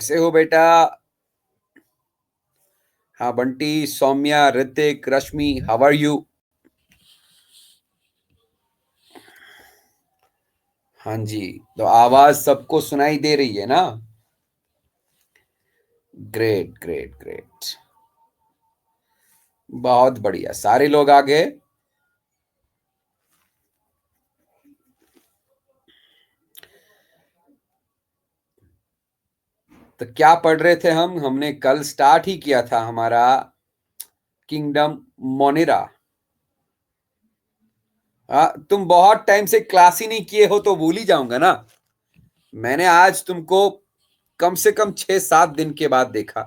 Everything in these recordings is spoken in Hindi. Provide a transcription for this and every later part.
कैसे हो बेटा? हाँ बंटी, सौम्या, ऋतिक, रश्मि, हाउ आर यू? हाँ जी। तो आवाज सबको सुनाई दे रही है ना? Great great great. बहुत बढ़िया, सारे लोग आ गए। तो क्या पढ़ रहे थे हमने कल स्टार्ट ही किया था हमारा किंगडम मोनेरा। तुम बहुत टाइम से क्लास ही नहीं किए हो तो भूल ही जाऊंगा ना। मैंने आज तुमको कम से कम 6-7 दिन के बाद देखा।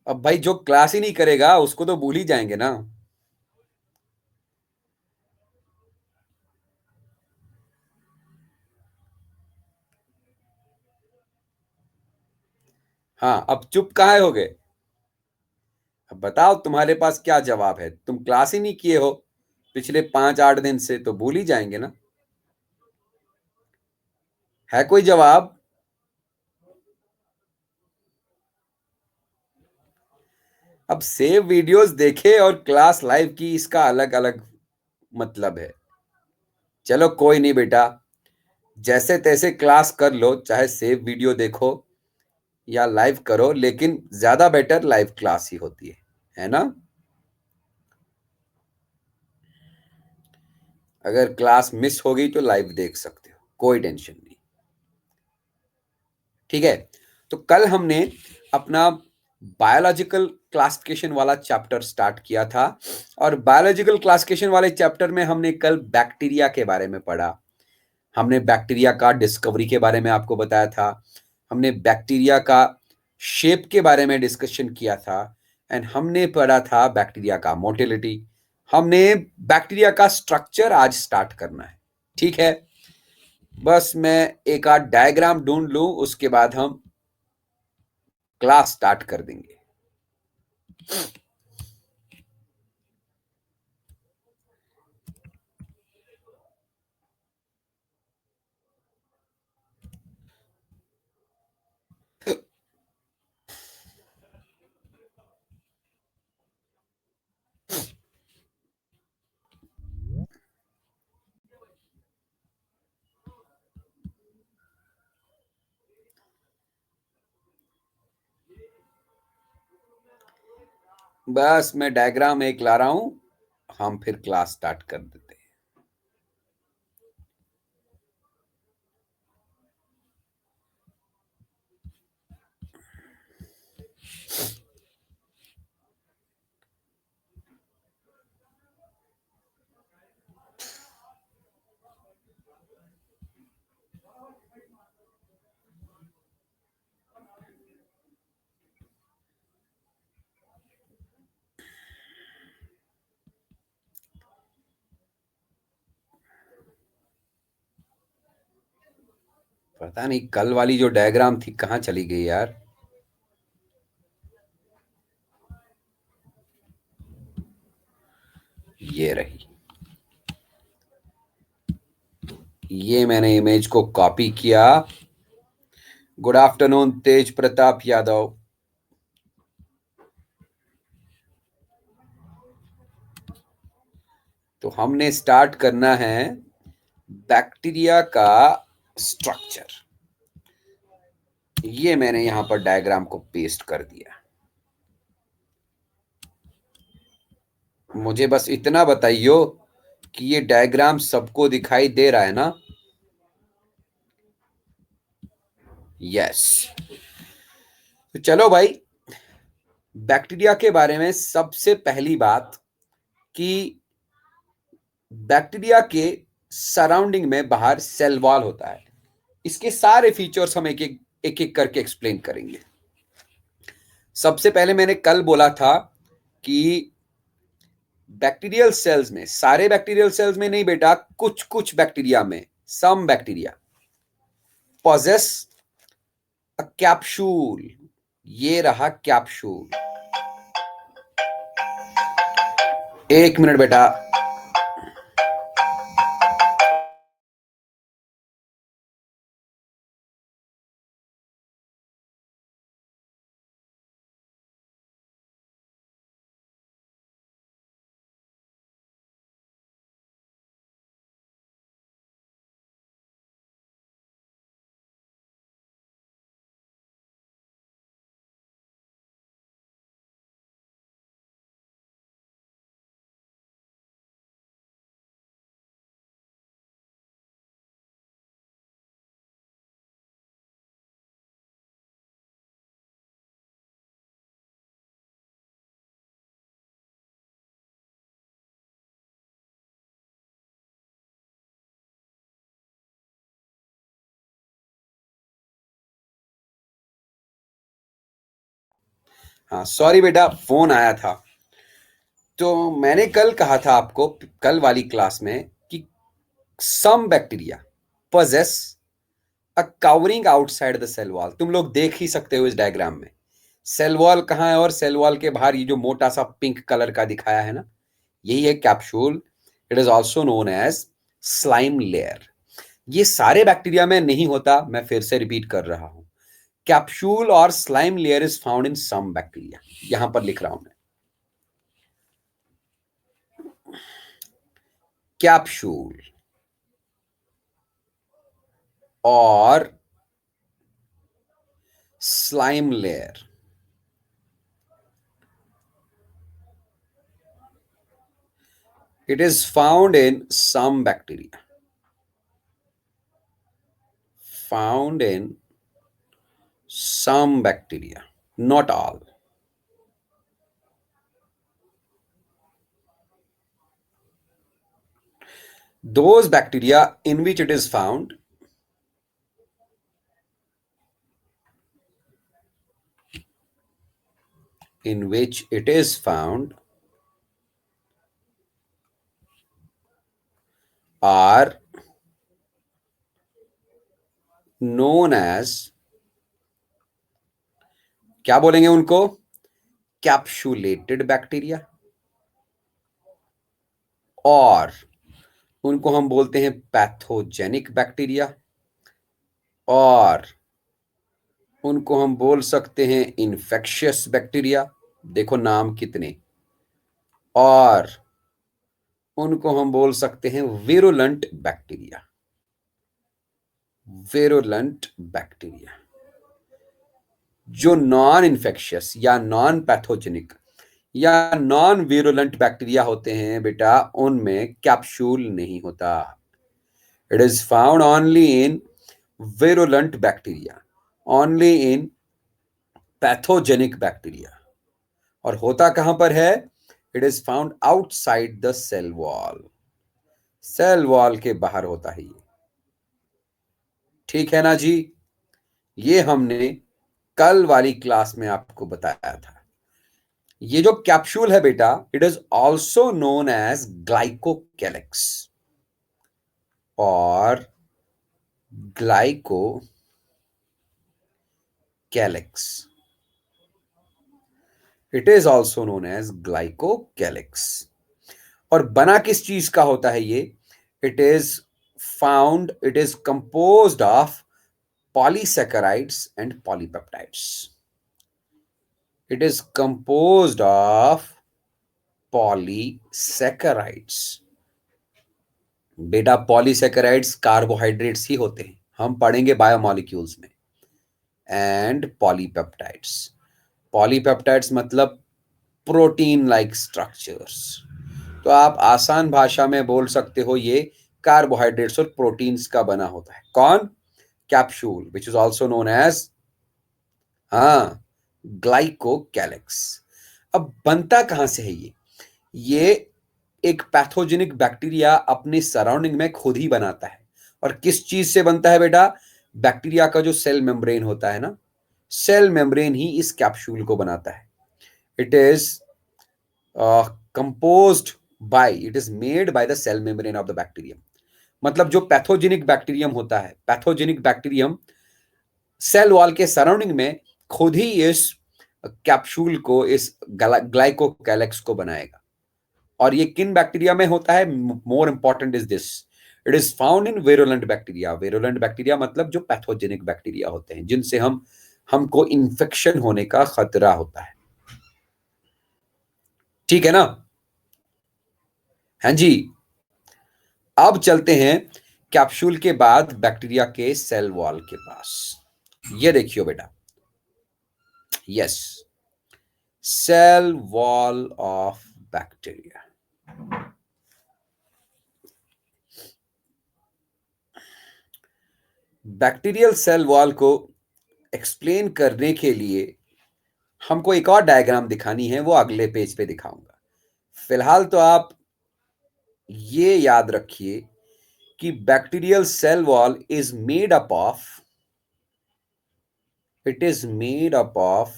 अब भाई जो क्लास ही नहीं करेगा उसको तो भूल ही जाएंगे ना। हाँ, अब चुप काहे हो गए? अब बताओ तुम्हारे पास क्या जवाब है? तुम क्लास ही नहीं किए हो पिछले 5-8 दिन से तो भूल ही जाएंगे ना। है कोई जवाब? अब सेव वीडियोस देखे और क्लास लाइव की, इसका अलग अलग मतलब है। चलो कोई नहीं बेटा, जैसे तैसे क्लास कर लो, चाहे सेव वीडियो देखो या लाइव करो, लेकिन ज्यादा बेटर लाइव क्लास ही होती है ना? अगर क्लास मिस हो गई तो लाइव देख सकते हो, कोई टेंशन नहीं। ठीक है। तो कल हमने अपना बायोलॉजिकल क्लासिफिकेशन वाला चैप्टर स्टार्ट किया था। और बायोलॉजिकल क्लासिफिकेशन वाले चैप्टर में हमने कल बैक्टीरिया के बारे में पढ़ा। हमने बैक्टीरिया का डिस्कवरी के बारे में आपको बताया था। हमने बैक्टीरिया का शेप के बारे में डिस्कशन किया था। एंड हमने पढ़ा था बैक्टीरिया का मोटिलिटी। हमने बैक्टीरिया का स्ट्रक्चर आज स्टार्ट करना है। ठीक है। बस मैं एक आध डायग्राम ढूंढ लूं, उसके बाद हम क्लास स्टार्ट कर देंगे। बस मैं डायग्राम एक ला रहा हूं, हम फिर क्लास स्टार्ट कर देते हैं। पता नहीं कल वाली जो डायग्राम थी कहाँ चली गई यार। ये रही। ये मैंने इमेज को कॉपी किया। गुड आफ्टरनून तेज प्रताप यादव। तो हमने स्टार्ट करना है बैक्टीरिया का स्ट्रक्चर। ये मैंने यहां पर डायग्राम को पेस्ट कर दिया। मुझे बस इतना बताइयो कि ये डायग्राम सबको दिखाई दे रहा है ना? यस। तो चलो भाई, बैक्टीरिया के बारे में सबसे पहली बात कि बैक्टीरिया के सराउंडिंग में बाहर सेल वॉल होता है। इसके सारे फीचर्स हम एक एक करके एक्सप्लेन करेंगे। सबसे पहले मैंने कल बोला था कि बैक्टीरियल सेल्स में, सारे बैक्टीरियल सेल्स में नहीं बेटा, कुछ कुछ बैक्टीरिया में, some bacteria possess a capsule. ये रहा कैप्सूल। एक मिनट बेटा। हाँ सॉरी बेटा, फोन आया था। तो मैंने कल कहा था आपको, कल वाली क्लास में, कि some bacteria possess a covering outside the cell wall. तुम लोग देख ही सकते हो इस डायग्राम में सेल वॉल कहाँ है, और सेल वॉल के बाहर ये जो मोटा सा पिंक कलर का दिखाया है ना, यही है capsule. It is also known as slime layer. ये सारे बैक्टीरिया में नहीं होता, मैं फिर से रिपीट कर रहा हूं। कैप्सूल और slime layer is found in some bacteria. यहां पर लिख रहा हूं मैं, कैप्सूल और slime layer it is found in some bacteria, found in some bacteria, not all. Those bacteria in which it is found in which it is found are known as, क्या बोलेंगे उनको, कैप्सुलेटेड बैक्टीरिया, और उनको हम बोलते हैं पैथोजेनिक बैक्टीरिया, और उनको हम बोल सकते हैं इन्फेक्शियस बैक्टीरिया। देखो नाम कितने। और उनको हम बोल सकते हैं विरुलेंट बैक्टीरिया, विरुलेंट बैक्टीरिया। जो नॉन इन्फेक्शियस या नॉन पैथोजेनिक या नॉन विरुलेंट बैक्टीरिया होते हैं बेटा, उनमें कैप्सूल नहीं होता। It is found only in virulent bacteria, only in pathogenic bacteria. और होता कहां पर है? It is found outside the cell wall, cell wall के बाहर होता है ये। ठीक है ना जी? ये हमने कल वाली क्लास में आपको बताया था। ये जो कैप्सूल है बेटा, it is also known as glycocalyx और glycocalyx. It is also known as glycocalyx. और बना किस चीज का होता है ये? It is found, it is composed of polysaccharides and polypeptides. It is composed of polysaccharides. बेटा पॉलीसेकेराइड्स कार्बोहाइड्रेट्स ही होते हैं, हम पढ़ेंगे बायोमोलिक्यूल्स में। एंड पॉलीपेप्टाइड्स, पॉलीपेप्टाइड्स मतलब प्रोटीन लाइक स्ट्रक्चर्स। तो आप आसान भाषा में बोल सकते हो ये कार्बोहाइड्रेट्स और प्रोटीन्स का बना होता है। कौन? Capsule, which is also known as, हाँ, ग्लाइकोकैलिक्स। अब बनता कहां से है ये एक पैथोजेनिक बैक्टीरिया अपने सराउंडिंग में खुद ही बनाता है। और किस चीज से बनता है बेटा? बैक्टीरिया का जो सेल मेम्ब्रेन होता है ना, सेल मेम्ब्रेन ही इस कैप्सूल को बनाता है। It is composed by, it is made by the cell membrane of the bacterium. मतलब जो पैथोजेनिक बैक्टीरियम होता है, पैथोजेनिक बैक्टीरियम सेल वॉल के सराउंडिंग में खुद ही इस कैप्सूल को, इस ग्लाइकोकैलिक्स को बनाएगा। और ये किन बैक्टीरिया में होता है? More important is this, it is found in virulent bacteria. Virulent bacteria मतलब जो पैथोजेनिक बैक्टीरिया होते हैं, जिनसे हमको इन्फेक्शन होने का खतरा होता है। ठीक है ना? हाँ जी। अब चलते हैं कैप्सूल के बाद बैक्टीरिया के सेल वॉल के पास। ये देखियो बेटा, yes, cell wall of bacteria. Bacterial cell wall को एक्सप्लेन करने के लिए हमको एक और डायग्राम दिखानी है, वो अगले पेज पे दिखाऊंगा। फिलहाल तो आप ये याद रखिए कि bacterial cell wall is made up of, it is made up of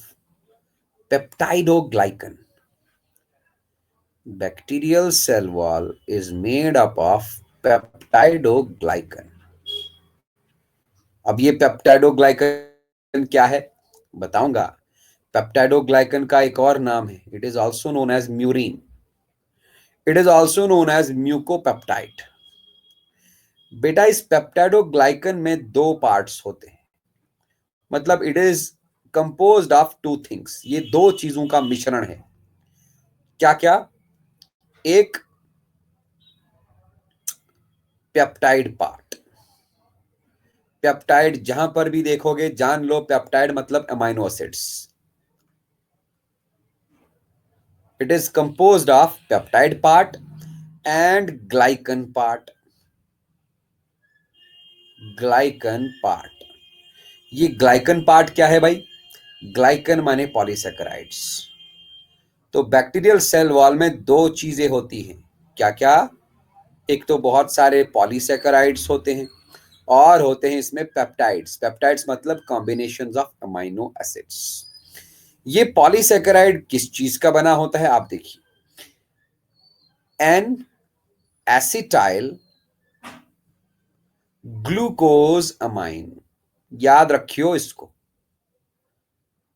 Peptidoglycan. Bacterial cell wall is made up of peptidoglycan. अब ये पेप्टाइडोग्लाइकन क्या है बताऊंगा. पेप्टाइडोग्लाइकन का एक और नाम है. It is also known as murein. It is also known as mucopeptide. बेटा इस पेप्टाइडोग्लाइकन में दो पार्ट्स होते हैं. मतलब it is composed of two things. ये दो चीजों का मिश्रण है. क्या क्या? एक पेप्टाइड पार्ट. पेप्टाइड जहां पर भी देखोगे जान लो पेप्टाइड मतलब amino acids. It is composed of peptide part and glycan part. Glycan part. ये ग्लाइकन पार्ट क्या है भाई? ग्लाइकन माने पॉलीसेकेराइड्स. तो बैक्टीरियल सेल वॉल में दो चीजें होती हैं. क्या क्या? एक तो बहुत सारे पॉलीसेकेराइड्स होते हैं और होते हैं इसमें पेप्टाइड्स. पेप्टाइड्स मतलब कॉम्बिनेशंस ऑफ अमाइनो एसिड्स. ये पॉलीसेकेराइड किस चीज का बना होता है आप देखिए. N acetyl glucose amine. याद रखियो इसको.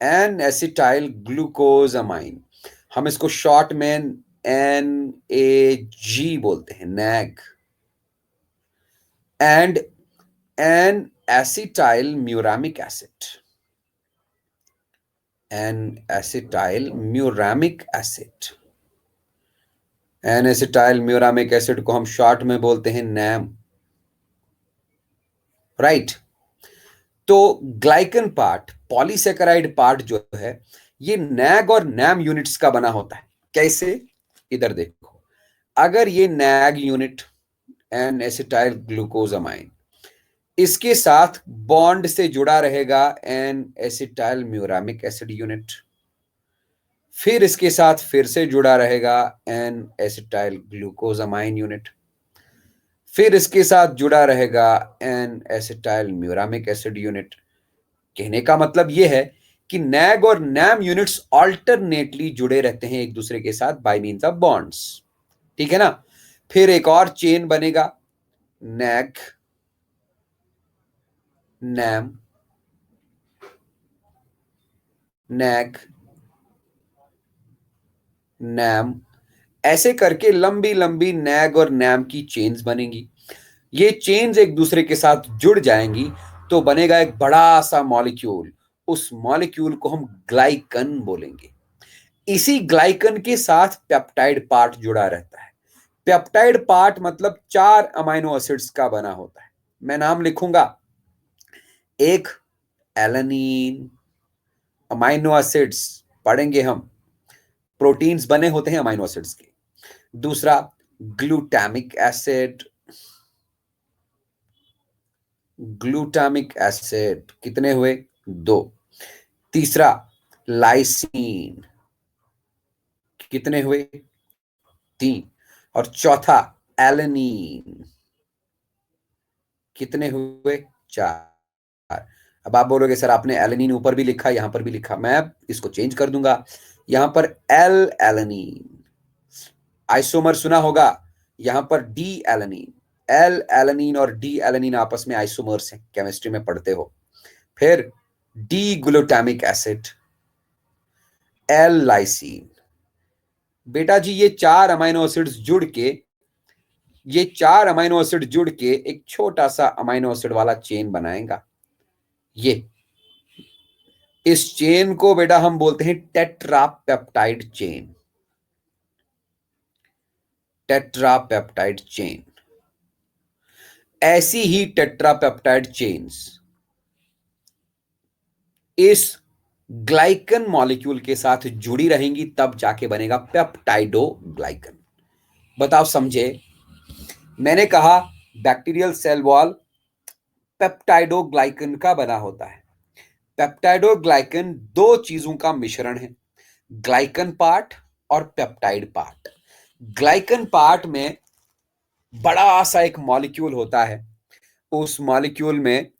N acetyl glucose amine. हम इसको शॉर्ट में NAG बोलते हैं. NAG. And N acetyl muramic acid. N acetyl muramic acid. N acetyl muramic acid को हम शॉर्ट में बोलते हैं नैम. राइट. तो ग्लाइकन पार्ट पॉलीसेकेराइड पार्ट जो है ये नैग और नैम यूनिट्स का बना होता है. कैसे? इधर देखो. अगर ये NAG unit N acetyl glucosamine इसके साथ बॉन्ड से जुड़ा रहेगा N acetyl muramic acid unit. फिर इसके साथ फिर से जुड़ा रहेगा एन एसिटाइल ग्लूकोजामाइन यूनिट. फिर इसके साथ जुड़ा रहेगा N acetyl muramic acid unit. कहने का मतलब यह है कि नैग और नैम यूनिट्स ऑल्टरनेटली जुड़े रहते हैं एक दूसरे के साथ बाय मींस ऑफ बॉन्ड्स. ठीक है ना. फिर एक और चेन बनेगा. NAG NAM NAG NAM. ऐसे करके लंबी लंबी नैग और नैम की चेन्स बनेंगी. ये चेन्स एक दूसरे के साथ जुड़ जाएंगी तो बनेगा एक बड़ा सा मॉलिक्यूल. उस मॉलिक्यूल को हम ग्लाइकन बोलेंगे. इसी ग्लाइकन के साथ पेप्टाइड पार्ट जुड़ा रहता है. पेप्टाइड पार्ट मतलब 4 अमाइनो एसिड्स का बना होता है. मैं नाम लिखूंगा. एक एलानीन. अमाइनो एसिड्स पढ़ेंगे हम. प्रोटीन्स बने होते हैं अमाइनो एसिड्स के. दूसरा ग्लूटामिक एसिड. ग्लूटामिक एसिड कितने हुए? 2. तीसरा लाइसीन. कितने हुए? 3. और चौथा एलानीन. कितने हुए? 4. अब आप बोलोगे सर आपने एलानीन ऊपर भी लिखा यहां पर भी लिखा. मैं इसको चेंज कर दूंगा. यहां पर एल एलानीन. आइसोमर सुना होगा. यहां पर डी एलानीन. एल एलानीन और डी एलानीन आपस में आइसोमर्स हैं. केमिस्ट्री में पढ़ते हो. फिर D glutamic acid. L lysine. बेटा जी ये 4 अमाइनो एसिड्स जुड़ के एक छोटा सा अमाइनो एसिड वाला चेन बनाएगा. ये इस चेन को बेटा हम बोलते हैं टेट्रापेप्टाइड चेन. Tetrapeptide chain. ऐसी ही टेट्रापेप्टाइड चेन्स इस ग्लाइकन मॉलिक्यूल के साथ जुड़ी रहेंगी तब जाके बनेगा पेप्टाइडोग्लाइकन. बताओ समझे? मैंने कहा बैक्टीरियल सेल वॉल पेप्टाइडोग्लाइकन का बना होता है. पेप्टाइडोग्लाइकन दो चीजों का मिश्रण है. ग्लाइकन पार्ट और पेप्टाइड पार्ट. ग्लाइकन पार्ट में बड़ा सा एक मॉलिक्यूल होता है. उस मॉलिक्यूल में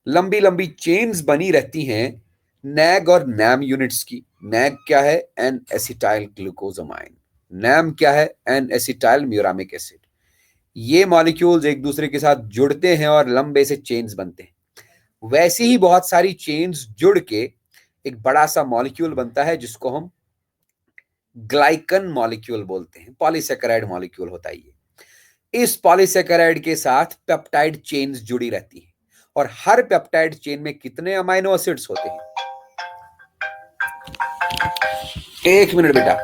लंबी लंबी चेन्स बनी रहती हैं नैग और नैम यूनिट्स की. नैग क्या है? N acetyl glucosamine. नैम क्या है? N acetyl muramic acid. ये मॉलिक्यूल्स एक दूसरे के साथ जुड़ते हैं और लंबे से चेन्स बनते हैं। वैसे ही बहुत सारी चेन्स जुड़ के एक बड़ा सा मॉलिक्यूल बनता है जिसको हम ग्लाइकन मॉलिक्यूल बोलते हैं। पॉलीसेकेराइड मॉलिक्यूल होता है ये। इस पॉलीसेकेराइड के साथ पेप्टाइड चेन्स जुड़ी रहती है। और हर पेप्टाइड चेन में कितने अमाइनो एसिड्स होते हैं? एक मिनट बेटा।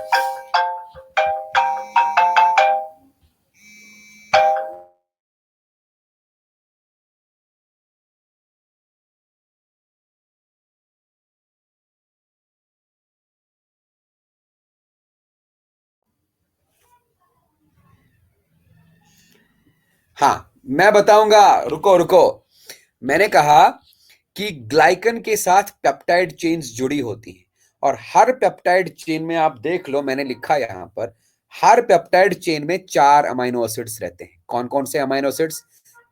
हाँ, मैं बताऊंगा। रुको रुको। मैंने कहा कि ग्लाइकन के साथ पेप्टाइड चेन्स जुड़ी होती हैं। और हर पेप्टाइड चेन में आप देख लो, मैंने लिखा यहां पर, हर पेप्टाइड चेन में 4 अमाइनो एसिड्स रहते हैं। कौन कौन से amino acids?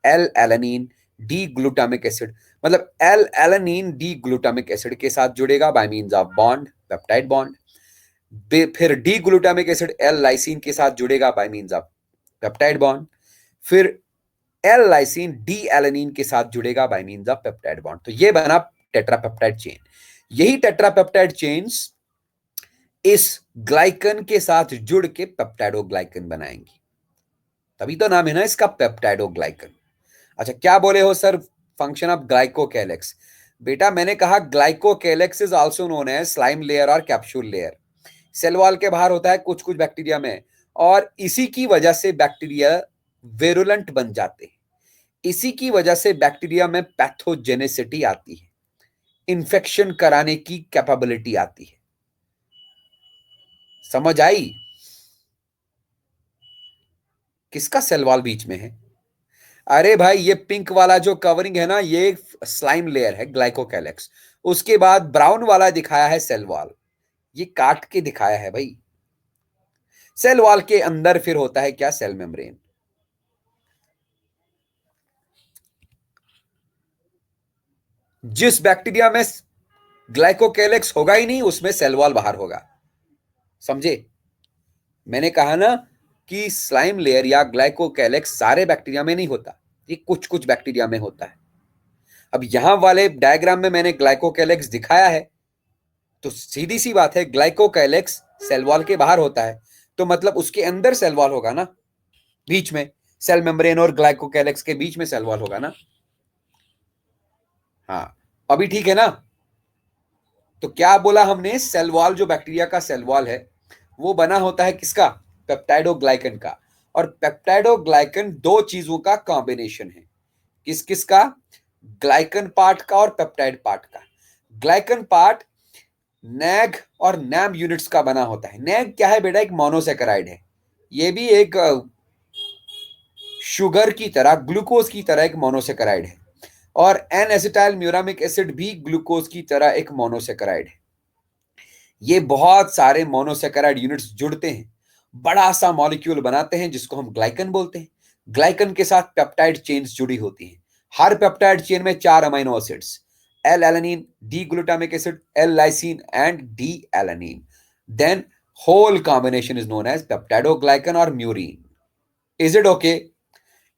L alanine, D glutamic acid. मतलब L alanine D glutamic acid के साथ जुड़ेगा by means of bond, peptide bond. फिर D glutamic acid L lysine के साथ जुड़ेगा by means of peptide bond. फिर एल लाइसिन डी एलानिन के साथ जुड़ेगा by means of peptide bond. तो ये बना टेट्रापेप्टाइड चेन। यही टेट्रापेप्टाइड चेन्स इस ग्लाइकन के साथ जुड़ के पेप्टाइडोग्लाइकन बनाएंगी। तभी तो नाम है ना इसका, पेप्टाइडोग्लाइकन। अच्छा, क्या बोले हो सर? Function of ग्लाइकोकेलेक्स। बेटा मैंने कहा glycocalyx is also known as slime layer और कैप्सूल लेयर। सेल वॉल के बाहर होता है कुछ कुछ बैक्टीरिया में, और इसी की वजह से बैक्टीरिया वेरुलेंट बन जाते हैं। इसी की वजह से बैक्टीरिया में पैथोजेनेसिटी आती है, इन्फेक्शन कराने की कैपेबिलिटी आती है। समझ आई? किसका सेल वॉल बीच में है? अरे भाई, ये पिंक वाला जो कवरिंग है ना, ये स्लाइम लेयर है, ग्लाइकोकेलेक्स। उसके बाद ब्राउन वाला दिखाया है सेल वॉल। ये काट के दिखाया है भाई। सेल वॉल के अंदर फिर होता है क्या? Cell membrane. जिस बैक्टीरिया में ग्लाइकोकेलेक्स होगा ही नहीं, उसमें सेल वॉल बाहर होगा। समझे? मैंने कहा ना कि स्लाइम लेयर या ग्लाइकोकेलेक्स सारे बैक्टीरिया में नहीं होता, ये कुछ कुछ बैक्टीरिया में होता है। अब यहां वाले डायग्राम में मैंने ग्लाइकोकेलेक्स दिखाया है, तो सीधी सी बात है, ग्लाइकोकेलेक्स सेल वॉल के बाहर होता है, तो मतलब उसके अंदर सेल वॉल होगा ना, बीच में। सेल मेम्ब्रेन और ग्लाइकोकेलेक्स के बीच में सेल वॉल होगा ना। हाँ, अभी ठीक है ना? तो क्या बोला हमने? सेल वॉल, जो बैक्टीरिया का सेल वॉल है, वो बना होता है किसका? पेप्टाइडोग्लाइकन का। और पेप्टाइडोग्लाइकन दो चीजों का कॉम्बिनेशन है। किस किस का? ग्लाइकन पार्ट का और पेप्टाइड पार्ट का। ग्लाइकन पार्ट नैग और नैम यूनिट्स का बना होता है। नैग क्या है बेटा? एक मोनोसेकेराइड है। ये भी एक शुगर की तरह, ग्लूकोज की तरह एक मोनोसेकेराइड है। और एन एसिटाइल म्यूरामिक एसिड भी ग्लूकोज की तरह एक मोनोसेकेराइड है। ये बहुत सारे मोनोसेकेराइड यूनिट्स जुड़ते हैं, बड़ा सा मॉलिक्यूल बनाते हैं जिसको हम ग्लाइकन बोलते हैं। ग्लाइकन के साथ पेप्टाइड चेन्स जुड़ी होती हैं। हर पेप्टाइड चेन में 4 amino acids, L alanine, D glutamic acid, L lysine and D alanine. Then whole combination is known as peptidoglycan और म्यूरिन। Is it okay?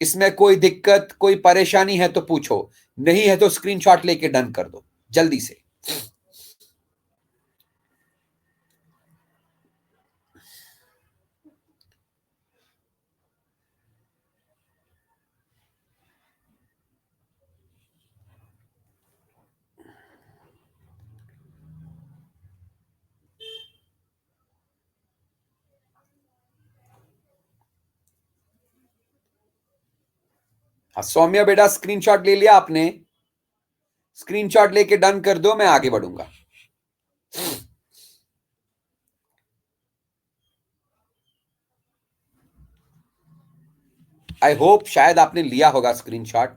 इसमें कोई दिक्कत, कोई परेशानी है तो पूछो, नहीं है तो स्क्रीनशॉट लेके डन कर दो जल्दी से। हाँ सौम्या बेटा, स्क्रीनशॉट ले लिया आपने? स्क्रीनशॉट लेके डन कर दो, मैं आगे बढ़ूंगा। आई होप शायद आपने लिया होगा स्क्रीनशॉट।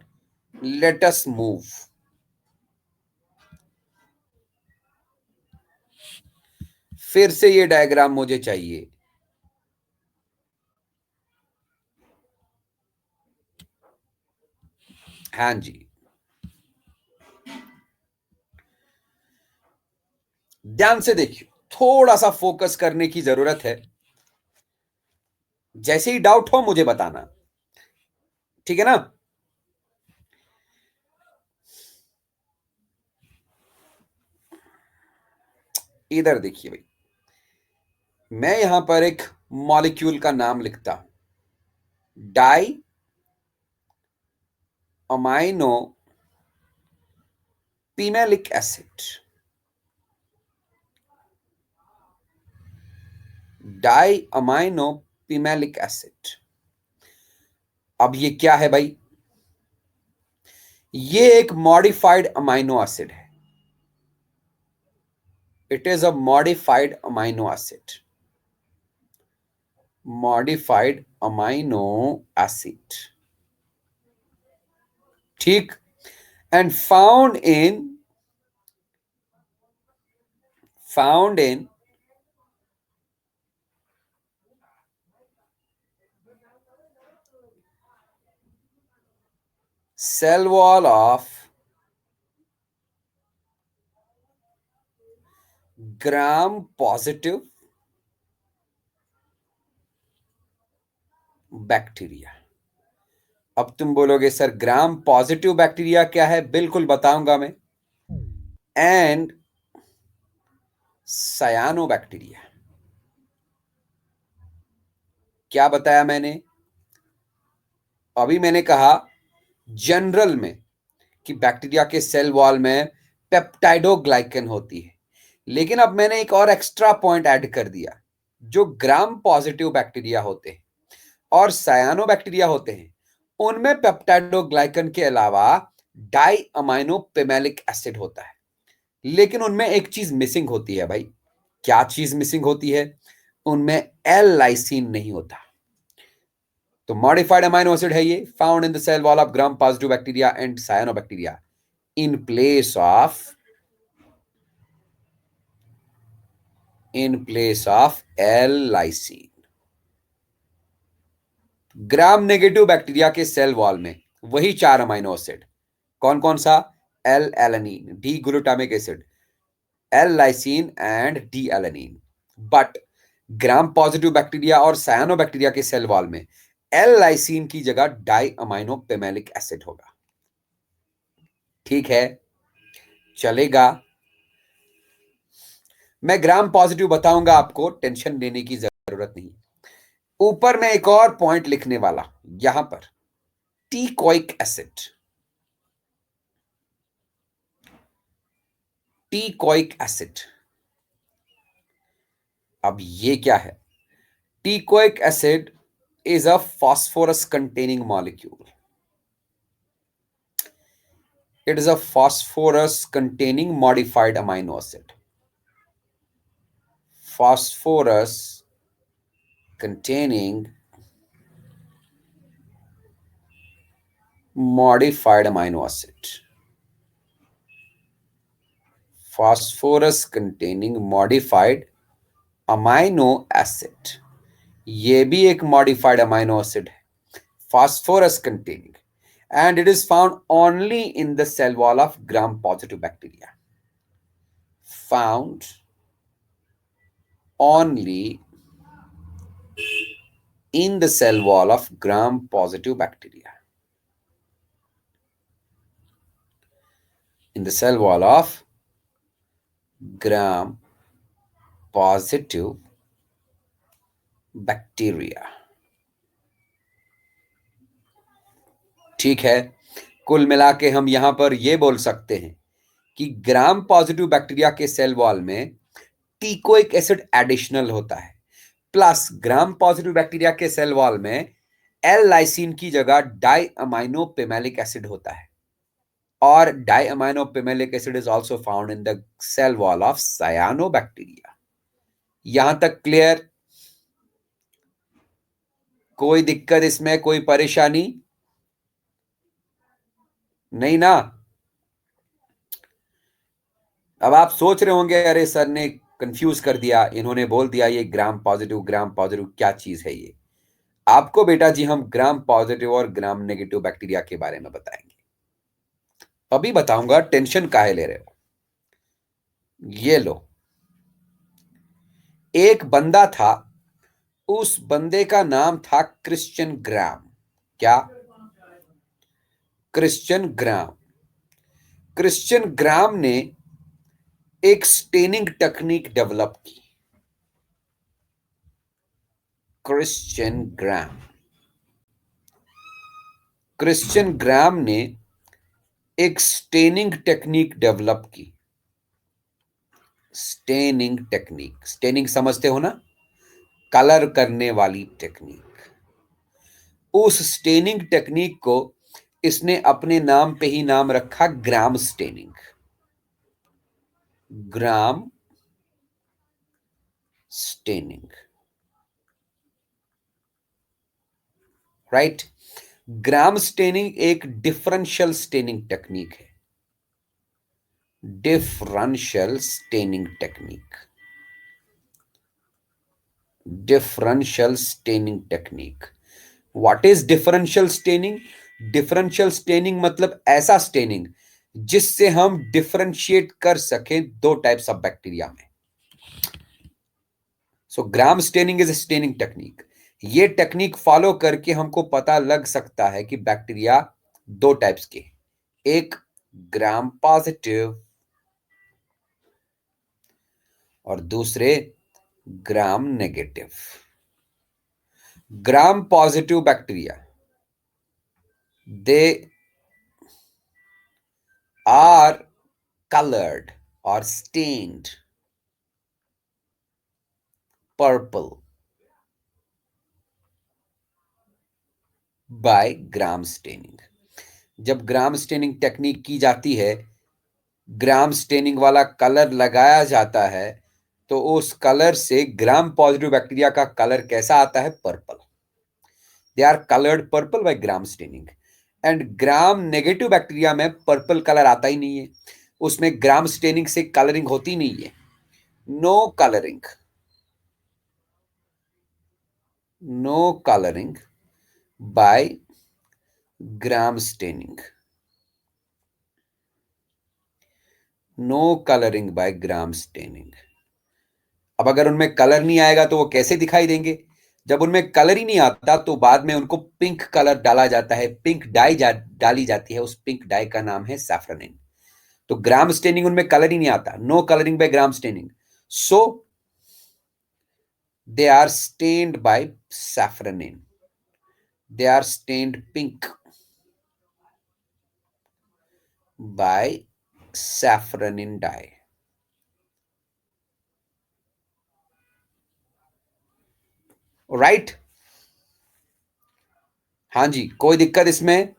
Let us move. फिर से ये डायग्राम मुझे चाहिए। हाँ जी, ध्यान से देखिए। थोड़ा सा फोकस करने की जरूरत है। जैसे ही डाउट हो मुझे बताना, ठीक है ना? इधर देखिए भाई, मैं यहां पर एक मॉलिक्यूल का नाम लिखता हूं, di amino pimelic acid. Di amino pimelic acid. अब ये क्या है भाई? ये एक मॉडिफाइड अमाइनो एसिड है। It is a modified amino acid. Modified amino acid, ठीक। And found in cell wall of gram positive bacteria. अब तुम बोलोगे सर ग्राम पॉजिटिव बैक्टीरिया क्या है? बिल्कुल बताऊंगा मैं। And सायानो bacteria. क्या बताया मैंने? अभी मैंने कहा जनरल में कि बैक्टीरिया के सेल वॉल में पेप्टाइडोग्लाइकन होती है, लेकिन अब मैंने एक और एक्स्ट्रा पॉइंट ऐड कर दिया। जो ग्राम पॉजिटिव बैक्टीरिया होते हैं और सायानो बैक्टीरिया होते हैं, उनमें पेप्टाइडोग्लाइकन के अलावा डाई अमाइनो पिमेलिक एसिड होता है, लेकिन उनमें एक चीज मिसिंग होती है भाई। क्या चीज मिसिंग होती है? उनमें एल लाइसिन नहीं होता। तो मॉडिफाइड अमाइनो एसिड है ये, found in the cell wall of gram positive bacteria and cyanobacteria in place of L lysine. Gram negative bacteria के सेल वॉल में वही 4 अमाइनो एसिड। कौन कौन सा? L alanine, D glutamic acid, L lysine and D alanine. But gram positive bacteria और सायानो बैक्टीरिया के सेल वॉल में एल लाइसिन की जगह डाई अमाइनो पिमेलिक एसिड होगा। ठीक है, चलेगा। मैं ग्राम पॉजिटिव बताऊंगा, आपको टेंशन लेने की जरूरत नहीं। ऊपर में एक और पॉइंट लिखने वाला, यहां पर टीकोइक एसिड। टीकोइक एसिड, अब ये क्या है? टीकोइक acid is a phosphorus containing molecule. It is a phosphorus containing modified amino acid. Phosphorus containing modified amino acid. Phosphorus containing modified amino acid. ये भी एक modified amino acid है, phosphorus containing, and it is found only in the cell wall of gram positive bacteria. Found only in the cell wall of gram positive bacteria. In the cell wall of gram positive bacteria. ठीक है, कुल मिला के हम यहां पर यह बोल सकते हैं कि ग्राम पॉजिटिव बैक्टीरिया के सेल वॉल में टीकोइक एसिड एडिशनल होता है, प्लस ग्राम पॉजिटिव बैक्टीरिया के सेल वॉल में एल लाइसिन की जगह डाई अमाइनो पिमेलिक एसिड होता है, और di amino pimelic acid is also found in the cell wall of cyanobacteria. यहां तक क्लियर? कोई दिक्कत इसमें, कोई परेशानी नहीं ना? अब आप सोच रहे होंगे अरे सर ने कंफ्यूज कर दिया, इन्होंने बोल दिया ये ग्राम पॉजिटिव क्या चीज है ये। आपको बेटा जी हम ग्राम पॉजिटिव और ग्राम नेगेटिव बैक्टीरिया के बारे में बताएंगे। अभी बताऊंगा, टेंशन काहे ले रहे हो? ये लो, एक बंदा था, उस बंदे का नाम था क्रिश्चियन ग्राम। क्या? क्रिश्चियन ग्राम। क्रिश्चियन ग्राम ने एक स्टेनिंग टेक्निक डेवलप की। क्रिश्चियन ग्राम। क्रिश्चियन ग्राम ने एक स्टेनिंग टेक्निक डेवलप की। स्टेनिंग टेक्निक, स्टेनिंग समझते हो ना, कलर करने वाली टेक्निक। उस स्टेनिंग टेक्निक को इसने अपने नाम पे ही नाम रखा, gram staining. Gram staining, right. Gram staining एक डिफरेंशियल स्टेनिंग टेक्निक है। Differential staining technique. Differential staining technique. What is differential staining? Differential staining मतलब ऐसा स्टेनिंग जिससे हम डिफरेंशिएट कर सकें दो टाइप्स ऑफ बैक्टीरिया में। So gram staining is a staining technique. ये टेक्निक फॉलो करके हमको पता लग सकता है कि बैक्टीरिया दो टाइप्स के, एक ग्राम पॉजिटिव और दूसरे gram negative. Gram positive bacteria, they are colored or stained purple by gram staining। जब ग्राम स्टेनिंग टेक्निक की जाती है, ग्राम स्टेनिंग वाला कलर लगाया जाता है, तो उस कलर से ग्राम पॉजिटिव बैक्टीरिया का कलर कैसा आता है? Purple. They are coloured purple by gram staining. And gram negative bacteria में पर्पल कलर आता ही नहीं है, उसमें ग्राम स्टेनिंग से कलरिंग होती नहीं है। No colouring, no colouring by gram staining. No colouring by gram staining. अब अगर उनमें कलर नहीं आएगा तो वो कैसे दिखाई देंगे? जब उनमें कलर ही नहीं आता तो बाद में उनको पिंक कलर डाला जाता है, पिंक डाई डाली जाती है। उस पिंक डाई का नाम है सैफ्रनिन। तो ग्राम स्टेनिंग उनमें कलर ही नहीं आता, no colouring by gram staining, so they are stained by safranin, they are stained pink by safranin dye. Right? हाँ जी, कोई दिक्कत इसमें?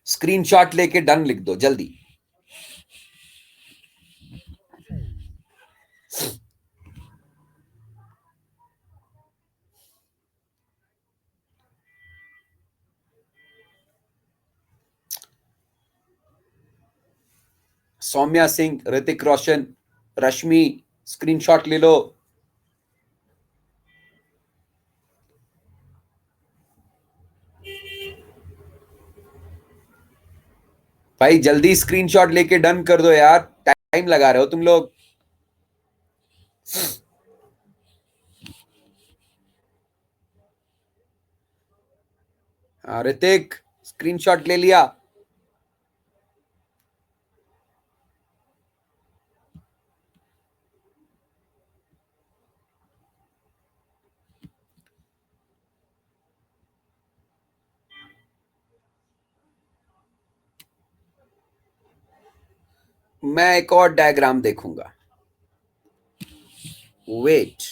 स्क्रीनशॉट लेके डन लिख दो जल्दी। सौम्या सिंह, ऋतिक रोशन, रश्मि, स्क्रीनशॉट ले लो। भाई जल्दी स्क्रीनशॉट लेके डन कर दो यार, टाइम लगा रहे हो तुम लोग। हाँ ऋतिक, स्क्रीनशॉट ले लिया? मैं एक और डायग्राम देखूंगा। वेट,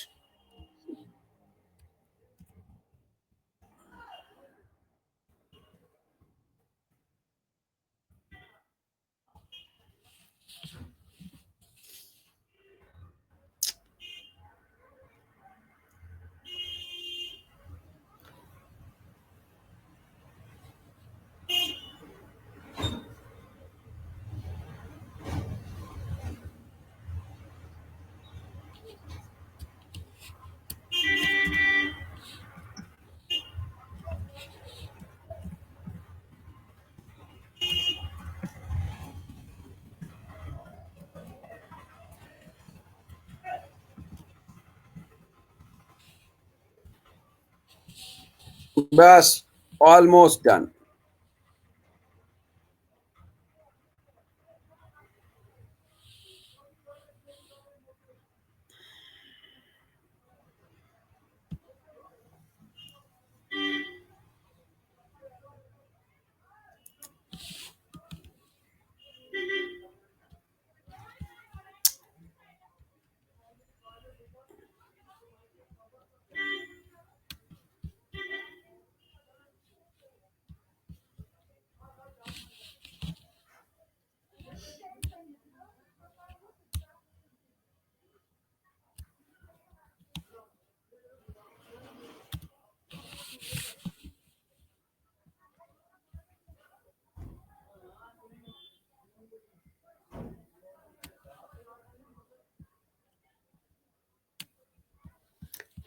बस ऑलमोस्ट डन।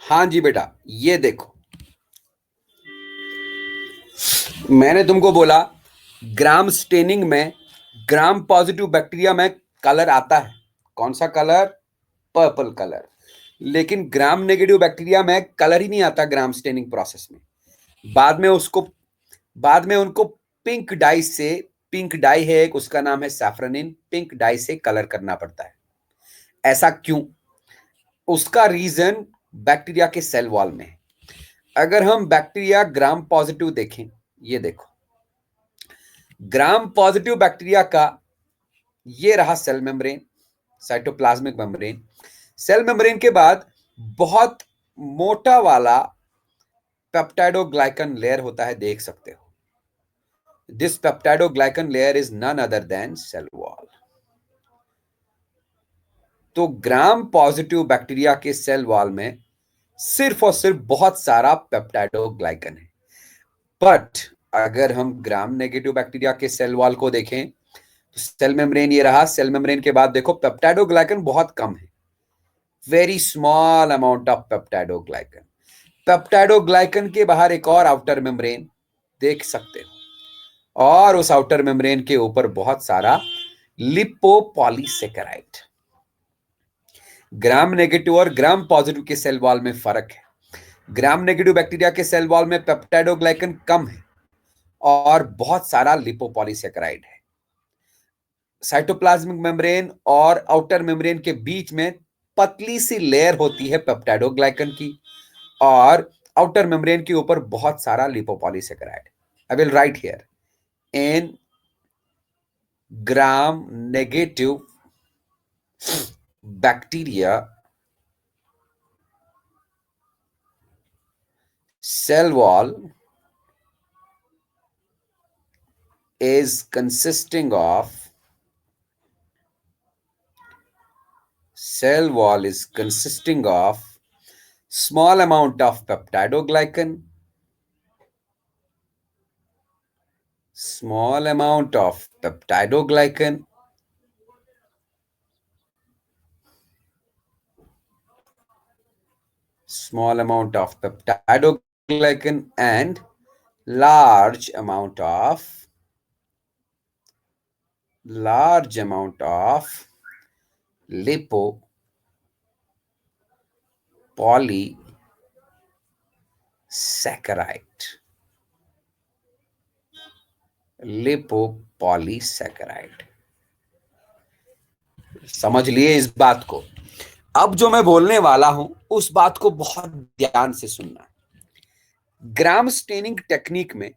हाँ जी बेटा, ये देखो, मैंने तुमको बोला ग्राम स्टेनिंग में ग्राम पॉजिटिव बैक्टीरिया में कलर आता है। कौन सा कलर? Purple colour. लेकिन ग्राम नेगेटिव बैक्टीरिया में कलर ही नहीं आता ग्राम स्टेनिंग प्रोसेस में। बाद में उनको पिंक डाई से, पिंक डाई है एक, उसका नाम है सैफ्रनिन, पिंक डाई से कलर करना पड़ता है। ऐसा क्यों? उसका रीजन बैक्टीरिया के सेल वॉल में है। अगर हम बैक्टीरिया ग्राम पॉजिटिव देखें, ये देखो, ग्राम पॉजिटिव बैक्टीरिया का ये रहा cell membrane, cytoplasmic membrane. Cell membrane के बाद बहुत मोटा वाला पेप्टाइडोग्लाइकन लेयर होता है, देख सकते हो। This peptidoglycan layer is none other than cell wall. तो ग्राम पॉजिटिव बैक्टीरिया के सेल वॉल में सिर्फ और सिर्फ बहुत सारा पेप्टाइडोग्लाइकन है। बट अगर हम ग्राम नेगेटिव बैक्टीरिया के सेल वॉल को देखें तो सेल मेम्ब्रेन ये रहा, सेल मेम्ब्रेन के बाद देखो पेप्टाइडोग्लाइकन बहुत कम है, very small amount of peptidoglycan. Peptidoglycan के बाहर एक और आउटर मेम्ब्रेन देख सकते हो, और उस आउटर मेम्ब्रेन के ऊपर बहुत सारा लिपोपॉलीसेकेराइड। ग्राम नेगेटिव और ग्राम पॉजिटिव के सेल वॉल में फर्क है। ग्राम नेगेटिव बैक्टीरिया के सेल वॉल में पेप्टाइडोग्लाइकन कम है और बहुत सारा लिपोपॉलीसेकेराइड है। साइटोप्लाज्मिक मेम्ब्रेन और आउटर मेम्ब्रेन के बीच में पतली सी लेयर होती है पेप्टाइडोग्लाइकन की, और आउटर मेम्ब्रेन के ऊपर बहुत सारा lipopolysaccharide. I will write here, in gram negative bacteria cell wall is consisting of small amount of peptidoglycan, small amount of peptidoglycan, small amount of peptidoglycan, and large amount of लिपोपॉलीसैकेराइड। समझ लिए इस बात को? अब जो मैं बोलने वाला हूं उस बात को बहुत ध्यान से सुनना। ग्राम स्टेनिंग टेक्निक में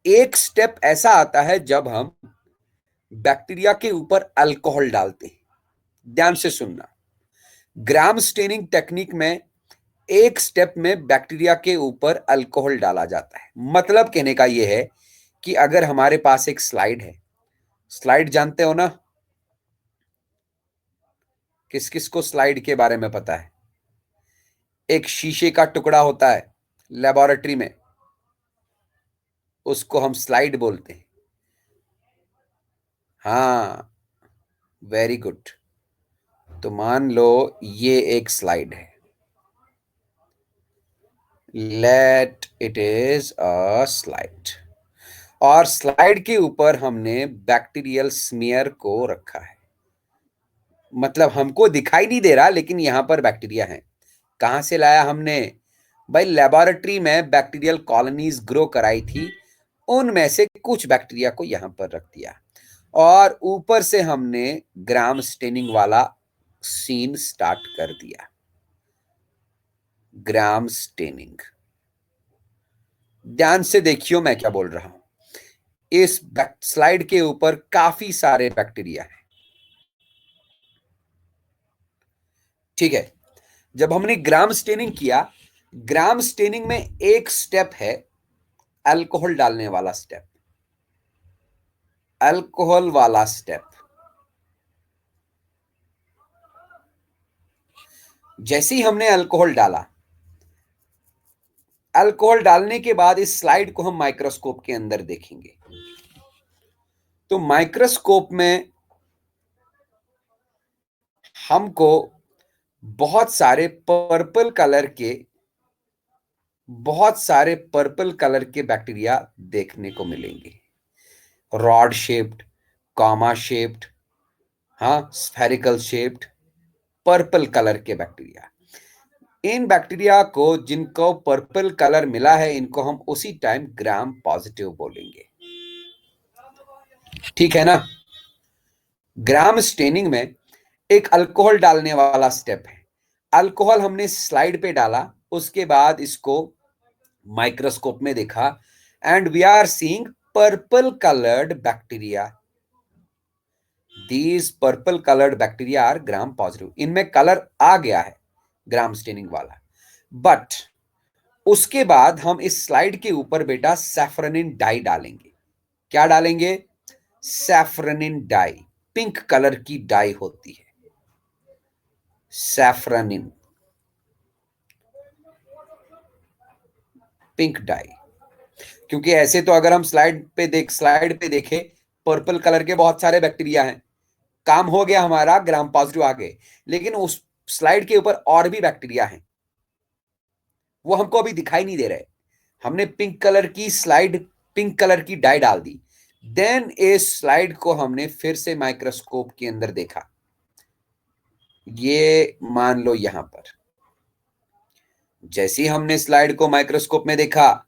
एक स्टेप ऐसा आता है जब हम बैक्टीरिया के ऊपर अल्कोहल डालते हैं। ध्यान से सुनना, ग्राम स्टेनिंग टेक्निक में एक स्टेप में बैक्टीरिया के ऊपर अल्कोहल डाला जाता है। मतलब कहने का यह है कि अगर हमारे पास एक स्लाइड है, स्लाइड जानते हो ना? किस किस को स्लाइड के बारे में पता है? एक शीशे का टुकड़ा होता है लेबोरेटरी में, उसको हम स्लाइड बोलते हैं। हाँ, वेरी गुड। तो मान लो ये एक स्लाइड है, let it is a slide, और स्लाइड के ऊपर हमने बैक्टीरियल स्मीयर को रखा है। मतलब हमको दिखाई नहीं दे रहा, लेकिन यहां पर बैक्टीरिया है। कहां से लाया हमने? भाई लेबोरेटरी में बैक्टीरियल कॉलोनीज ग्रो कराई थी, उनमें से कुछ बैक्टीरिया को यहां पर रख दिया और ऊपर से हमने ग्राम स्टेनिंग वाला सीन स्टार्ट कर दिया। ग्राम स्टेनिंग, ध्यान से देखियो मैं क्या बोल रहा हूं। इस स्लाइड के ऊपर काफी सारे बैक्टीरिया हैं, ठीक है। जब हमने ग्राम स्टेनिंग किया, ग्राम स्टेनिंग में एक स्टेप है अल्कोहल डालने वाला स्टेप, अल्कोहल वाला स्टेप। जैसे ही हमने अल्कोहल डाला, अल्कोहल डालने के बाद इस स्लाइड को हम माइक्रोस्कोप के अंदर देखेंगे, तो माइक्रोस्कोप में हमको बहुत सारे पर्पल कलर के बैक्टीरिया देखने को मिलेंगे। रॉड शेप्ड, कॉमा शेप्ड, हाँ, स्फेरिकल शेप्ड, पर्पल कलर के बैक्टीरिया। इन बैक्टीरिया को, जिनको पर्पल कलर मिला है, इनको हम उसी टाइम ग्राम पॉजिटिव बोलेंगे, ठीक है ना। ग्राम स्टेनिंग में एक अल्कोहल डालने वाला स्टेप है। अल्कोहल हमने स्लाइड पे डाला, उसके बाद इसको माइक्रोस्कोप में देखा and we are seeing purple coloured bacteria. These purple coloured bacteria are gram positive. इनमें कलर आ गया है ग्राम स्टेनिंग वाला, बट उसके बाद हम इस स्लाइड के ऊपर बेटा सैफरनिन डाई डालेंगे। क्या डालेंगे? सैफरनिन डाई, पिंक कलर की डाई होती है सैफरनिन, पिंक डाई। क्योंकि ऐसे तो अगर हम स्लाइड पे देखें, पर्पल कलर के बहुत सारे बैक्टीरिया हैं, काम हो गया हमारा, ग्राम पॉजिटिव आ गए। लेकिन उस स्लाइड के ऊपर और भी बैक्टीरिया हैं, वो हमको अभी दिखाई नहीं दे रहे। हमने पिंक कलर की डाई डाल दी, देन इस स्लाइड को हमने फिर से माइक्रोस्कोप के अंदर देखा। ये मान लो यहां पर, जैसे ही हमने स्लाइड को माइक्रोस्कोप में देखा,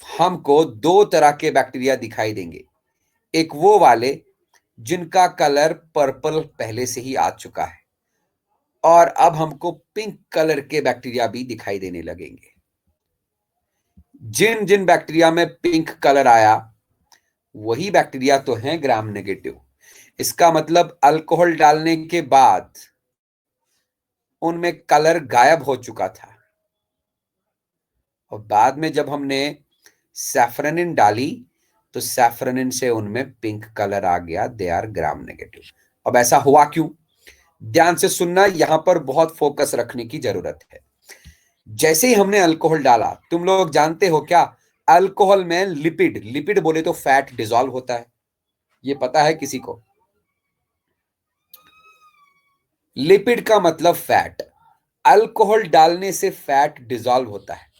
हमको दो तरह के बैक्टीरिया दिखाई देंगे। एक वो वाले जिनका कलर पर्पल पहले से ही आ चुका है, और अब हमको पिंक कलर के बैक्टीरिया भी दिखाई देने लगेंगे। जिन जिन बैक्टीरिया में पिंक कलर आया, वही बैक्टीरिया तो हैं ग्राम नेगेटिव। इसका मतलब अल्कोहल डालने के बाद उनमें कलर गायब हो चुका था, और बाद में जब हमने सैफरनिन डाली, तो सैफरनिन से उनमें पिंक कलर आ गया, दे आर ग्राम नेगेटिव। अब ऐसा हुआ क्यों? ध्यान से सुनना, यहां पर बहुत फोकस रखने की जरूरत है। जैसे ही हमने अल्कोहल डाला, तुम लोग जानते हो क्या, अल्कोहल में लिपिड बोले तो फैट डिसॉल्व होता है, ये पता है किसी को? लिपिड का मतलब फैट। अल्कोहल डालने से फैट डिसॉल्व होता है।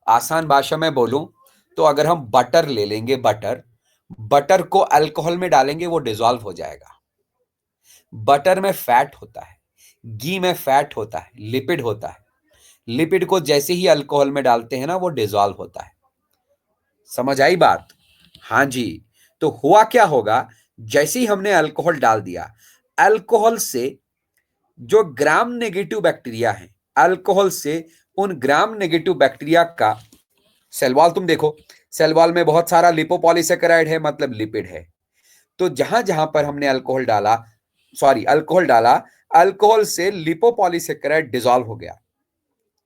आसान भाषा में बोलूं तो अगर हम बटर ले लेंगे, बटर को अल्कोहल में डालेंगे, वो डिसॉल्व हो जाएगा। बटर में फैट होता है, घी में फैट होता है, लिपिड होता है। लिपिड को जैसे ही अल्कोहल में डालते हैं ना, वो डिसॉल्व होता है। समझ आई बात? हाँ जी। तो हुआ क्या होगा, जैसे ही हमने अल्कोहल डाल दिया, अल्कोहल से जो ग्राम नेगेटिव बैक्टीरिया है, अल्कोहल से उन ग्राम नेगेटिव बैक्टीरिया का सेल वॉल तुम देखो, सेल वॉल में बहुत सारा लिपोपॉलीसेकेराइड है, मतलब लिपिड है। तो जहां जहां पर हमने अल्कोहल डाला, अल्कोहल से लिपोपॉलीसेकेराइड डिसॉल्व हो गया,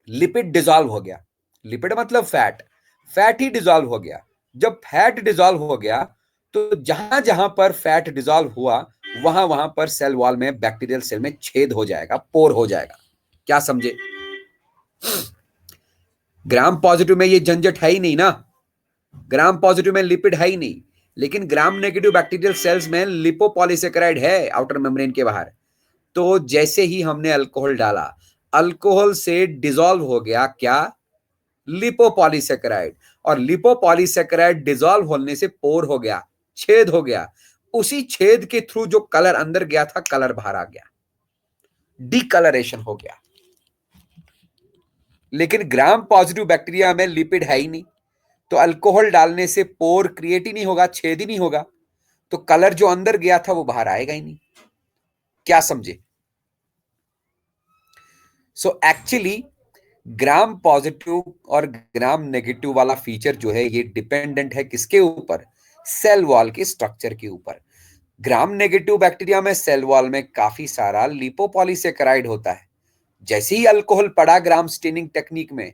लिपिड डिसॉल्व हो गया। लिपिड मतलब फैट ही डिसॉल्व हो गया। जब फैट डिसॉल्व हो गया, तो जहां जहां पर फैट डिसॉल्व हुआ, वहां वहां पर सेल वॉल में, बैक्टीरियल सेल में छेद हो जाएगा, पोर हो जाएगा। क्या समझे? ग्राम पॉजिटिव में ये झंझट है ही नहीं ना, ग्राम पॉजिटिव में लिपिड है ही नहीं। लेकिन ग्राम नेगेटिव बैक्टीरियल सेल्स में लिपोपॉलीसेकेराइड है आउटर मेम्ब्रेन के बाहर। तो जैसे ही हमने अल्कोहल डाला, अल्कोहल से डिसॉल्व हो गया क्या? लिपोपॉलीसेकेराइड। और लिपोपॉलीसेकेराइड डिसॉल्व होने से पोर हो गया, छेद हो गया। उसी छेद के थ्रू जो कलर अंदर गया था, कलर बाहर आ गया, डिकलरेशन हो गया। लेकिन ग्राम पॉजिटिव बैक्टीरिया में लिपिड है ही नहीं, तो अल्कोहल डालने से पोर क्रिएट ही नहीं होगा, छेद ही नहीं होगा, तो कलर जो अंदर गया था वो बाहर आएगा ही नहीं। क्या समझे? सो एक्चुअली ग्राम पॉजिटिव और ग्राम नेगेटिव वाला फीचर जो है ये डिपेंडेंट है किसके ऊपर? सेल वॉल के स्ट्रक्चर के ऊपर। ग्राम नेगेटिव बैक्टीरिया में सेल वॉल में काफी सारा लिपोपॉलीसेकेराइड होता है। जैसे ही अल्कोहल पड़ा ग्राम स्टेनिंग टेक्निक में,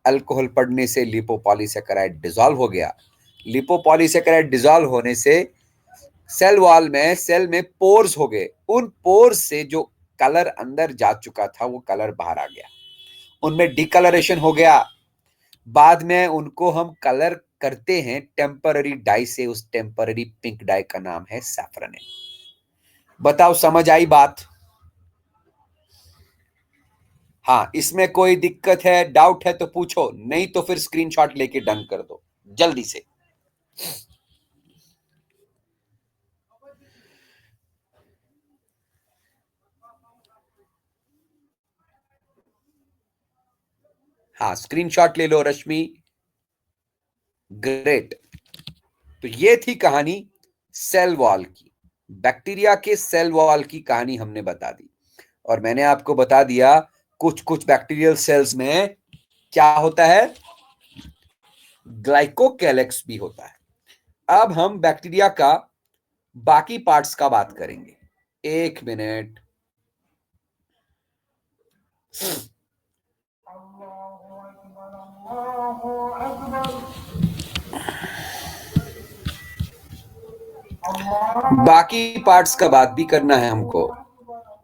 अल्कोहल पड़ने से लिपोपॉलीसेकेराइड डिसॉल्व हो गया। लिपोपॉलीसेकेराइड डिसॉल्व होने से सेल वॉल में, सेल में पोर्स हो गए। उन पोर्स से जो कलर अंदर जा चुका था वो कलर बाहर आ गया, उनमें डिकलरेशन हो गया। बाद में उनको हम कलर करते हैं टेम्पररी डाई से, उस टेम्पररी पिंक डाई का नाम है सैफरनिन। बताओ समझ आई बात? हाँ, इसमें कोई दिक्कत है, डाउट है तो पूछो, नहीं तो फिर स्क्रीनशॉट लेके डन कर दो जल्दी से। हाँ, स्क्रीनशॉट ले लो रश्मि, ग्रेट। तो ये थी कहानी सेल वॉल की, बैक्टीरिया के सेल वॉल की कहानी हमने बता दी। और मैंने आपको बता दिया कुछ कुछ बैक्टीरियल सेल्स में क्या होता है, ग्लाइकोकैलेक्स भी होता है। अब हम बैक्टीरिया का बाकी पार्ट्स का बात करेंगे। एक मिनट। बाकी पार्ट्स का बात भी करना है हमको,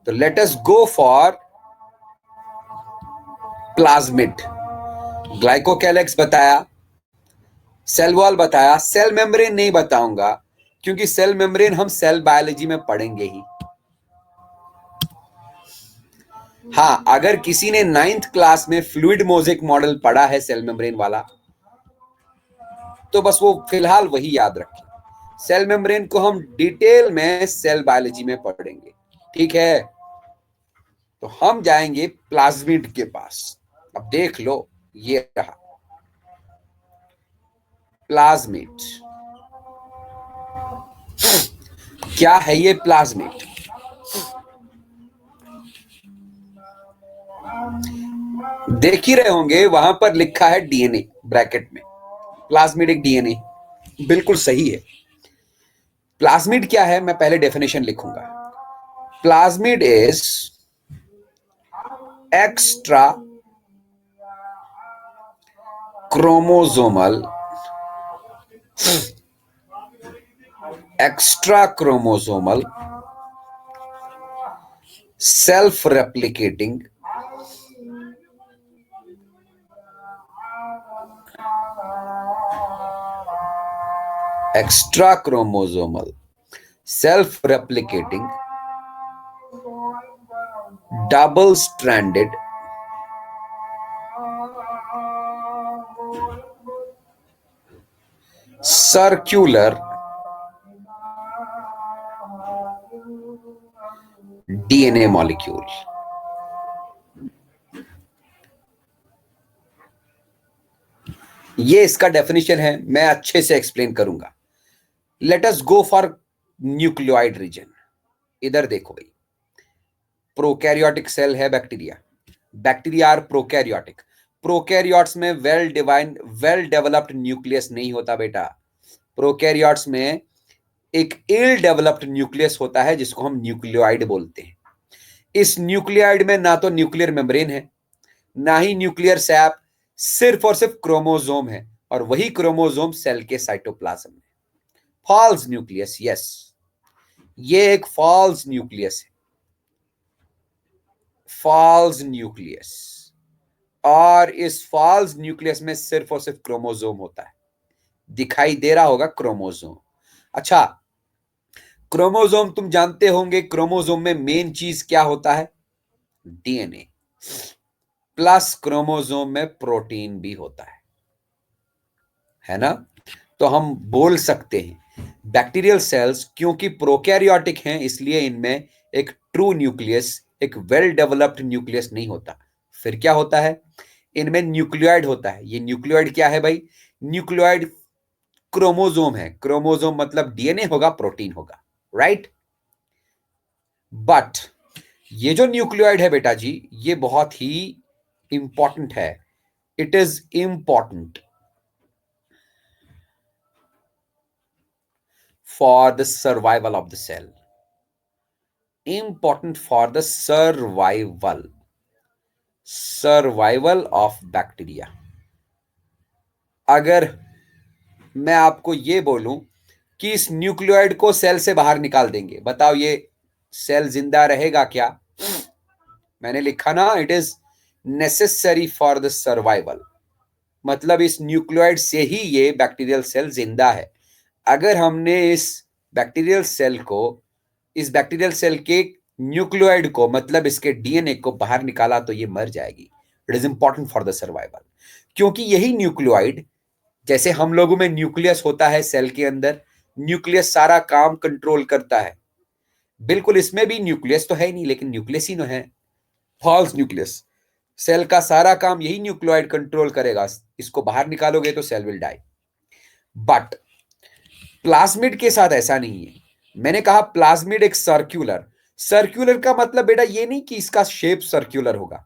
तो late us go for plasmid. Glycocalyx बताया, सेल वॉल बताया, सेल मेम्ब्रेन नहीं बताऊंगा क्योंकि सेल मेम्ब्रेन हम सेल बायोलॉजी में पढ़ेंगे ही। हाँ, अगर किसी ने 9th क्लास में फ्लूइड मोज़ेक मॉडल पढ़ा है सेल मेम्ब्रेन वाला, तो बस वो फिलहाल वही याद रखें। सेल मेम्ब्रेन को हम डिटेल में सेल बायोलॉजी में पढ़ेंगे, ठीक है? तो हम जाएंगे प्लाज्मिड के पास। अब देख लो, ये रहा प्लाज्मिड। क्या है ये प्लाज्मिड? देख ही रहे होंगे, वहां पर लिखा है डीएनए ब्रैकेट में। प्लाज्मिड एक डीएनए, बिल्कुल सही है। प्लाज्मिड क्या है, मैं पहले डेफिनेशन लिखूंगा। Plasmid is extra chromosomal self-replicating double-stranded circular DNA molecule। ये इसका डेफिनेशन है, मैं अच्छे से एक्सप्लेन करूंगा। Let us go for nucleoid region. इधर देखो भाई, प्रोकैरियोटिक सेल है bacteria. Bacteria are prokaryotic. Prokaryotes में वेल डेवलप्ड न्यूक्लियस नहीं होता बेटा। प्रोकैरियोट्स में एक इल डेवलप्ड न्यूक्लियस होता है जिसको हम न्यूक्लियोइड बोलते हैं। इस न्यूक्लियोइड में ना तो न्यूक्लियर मेम्ब्रेन है, ना ही न्यूक्लियर सैप, सिर्फ और सिर्फ क्रोमोसोम है, और वही क्रोमोसोम सेल के साइटोप्लाज्म में। फॉल्स न्यूक्लियस, यस, ये एक फॉल्स न्यूक्लियस है, फॉल्स न्यूक्लियस। और इस फॉल्स न्यूक्लियस में सिर्फ और सिर्फ क्रोमोसोम होता है। दिखाई दे रहा होगा क्रोमोसोम। अच्छा, क्रोमोसोम तुम जानते होंगे, क्रोमोसोम में मेन चीज क्या होता है? डीएनए। प्लस क्रोमोसोम में प्रोटीन भी होता है ना? तो हम बोल सकते हैं बैक्टीरियल सेल्स क्योंकि प्रोकैरियोटिक हैं, इसलिए इनमें एक ट्रू न्यूक्लियस, एक वेल डेवलप्ड न्यूक्लियस नहीं होता। फिर क्या होता है? इनमें न्यूक्लियोइड होता है। ये न्यूक्लियोइड क्या है भाई? न्यूक्लियोइड क्रोमोसोम है। क्रोमोसोम मतलब डीएनए होगा, प्रोटीन होगा, राइट। बट ये जो न्यूक्लियोइड है बेटा जी, ये बहुत ही इंपॉर्टेंट है। It is important for the survival of the cell. Important for the survival of bacteria. अगर मैं आपको ये बोलूं कि इस न्यूक्लियोइड को सेल से बाहर निकाल देंगे, बताओ ये सेल जिंदा रहेगा क्या? मैंने लिखा ना, it is necessary for the survival. मतलब इस न्यूक्लियोइड से ही ये बैक्टीरियल सेल जिंदा है। अगर हमने बैक्टीरियल सेल को इस बैक्टीरियल सेल के न्यूक्लियोइड को, मतलब इसके डीएनए को बाहर निकाला तो ये मर जाएगी। It is important for the survival, क्योंकि यही न्यूक्लियोइड, जैसे हम लोगों में न्यूक्लियस होता है सेल के अंदर, न्यूक्लियस सारा काम कंट्रोल करता है। बिल्कुल इसमें भी न्यूक्लियस तो है ही नहीं, लेकिन न्यूक्लियस ही न है, फॉल्स न्यूक्लियस। सेल का सारा काम यही न्यूक्लियोइड कंट्रोल करेगा। इसको बाहर निकालोगे तो cell will die. But plasmid के साथ ऐसा नहीं है। मैंने कहा प्लाज्मिड एक सर्क्यूलर, सर्क्यूलर का मतलब बेटा ये नहीं कि इसका शेप सर्क्यूलर होगा।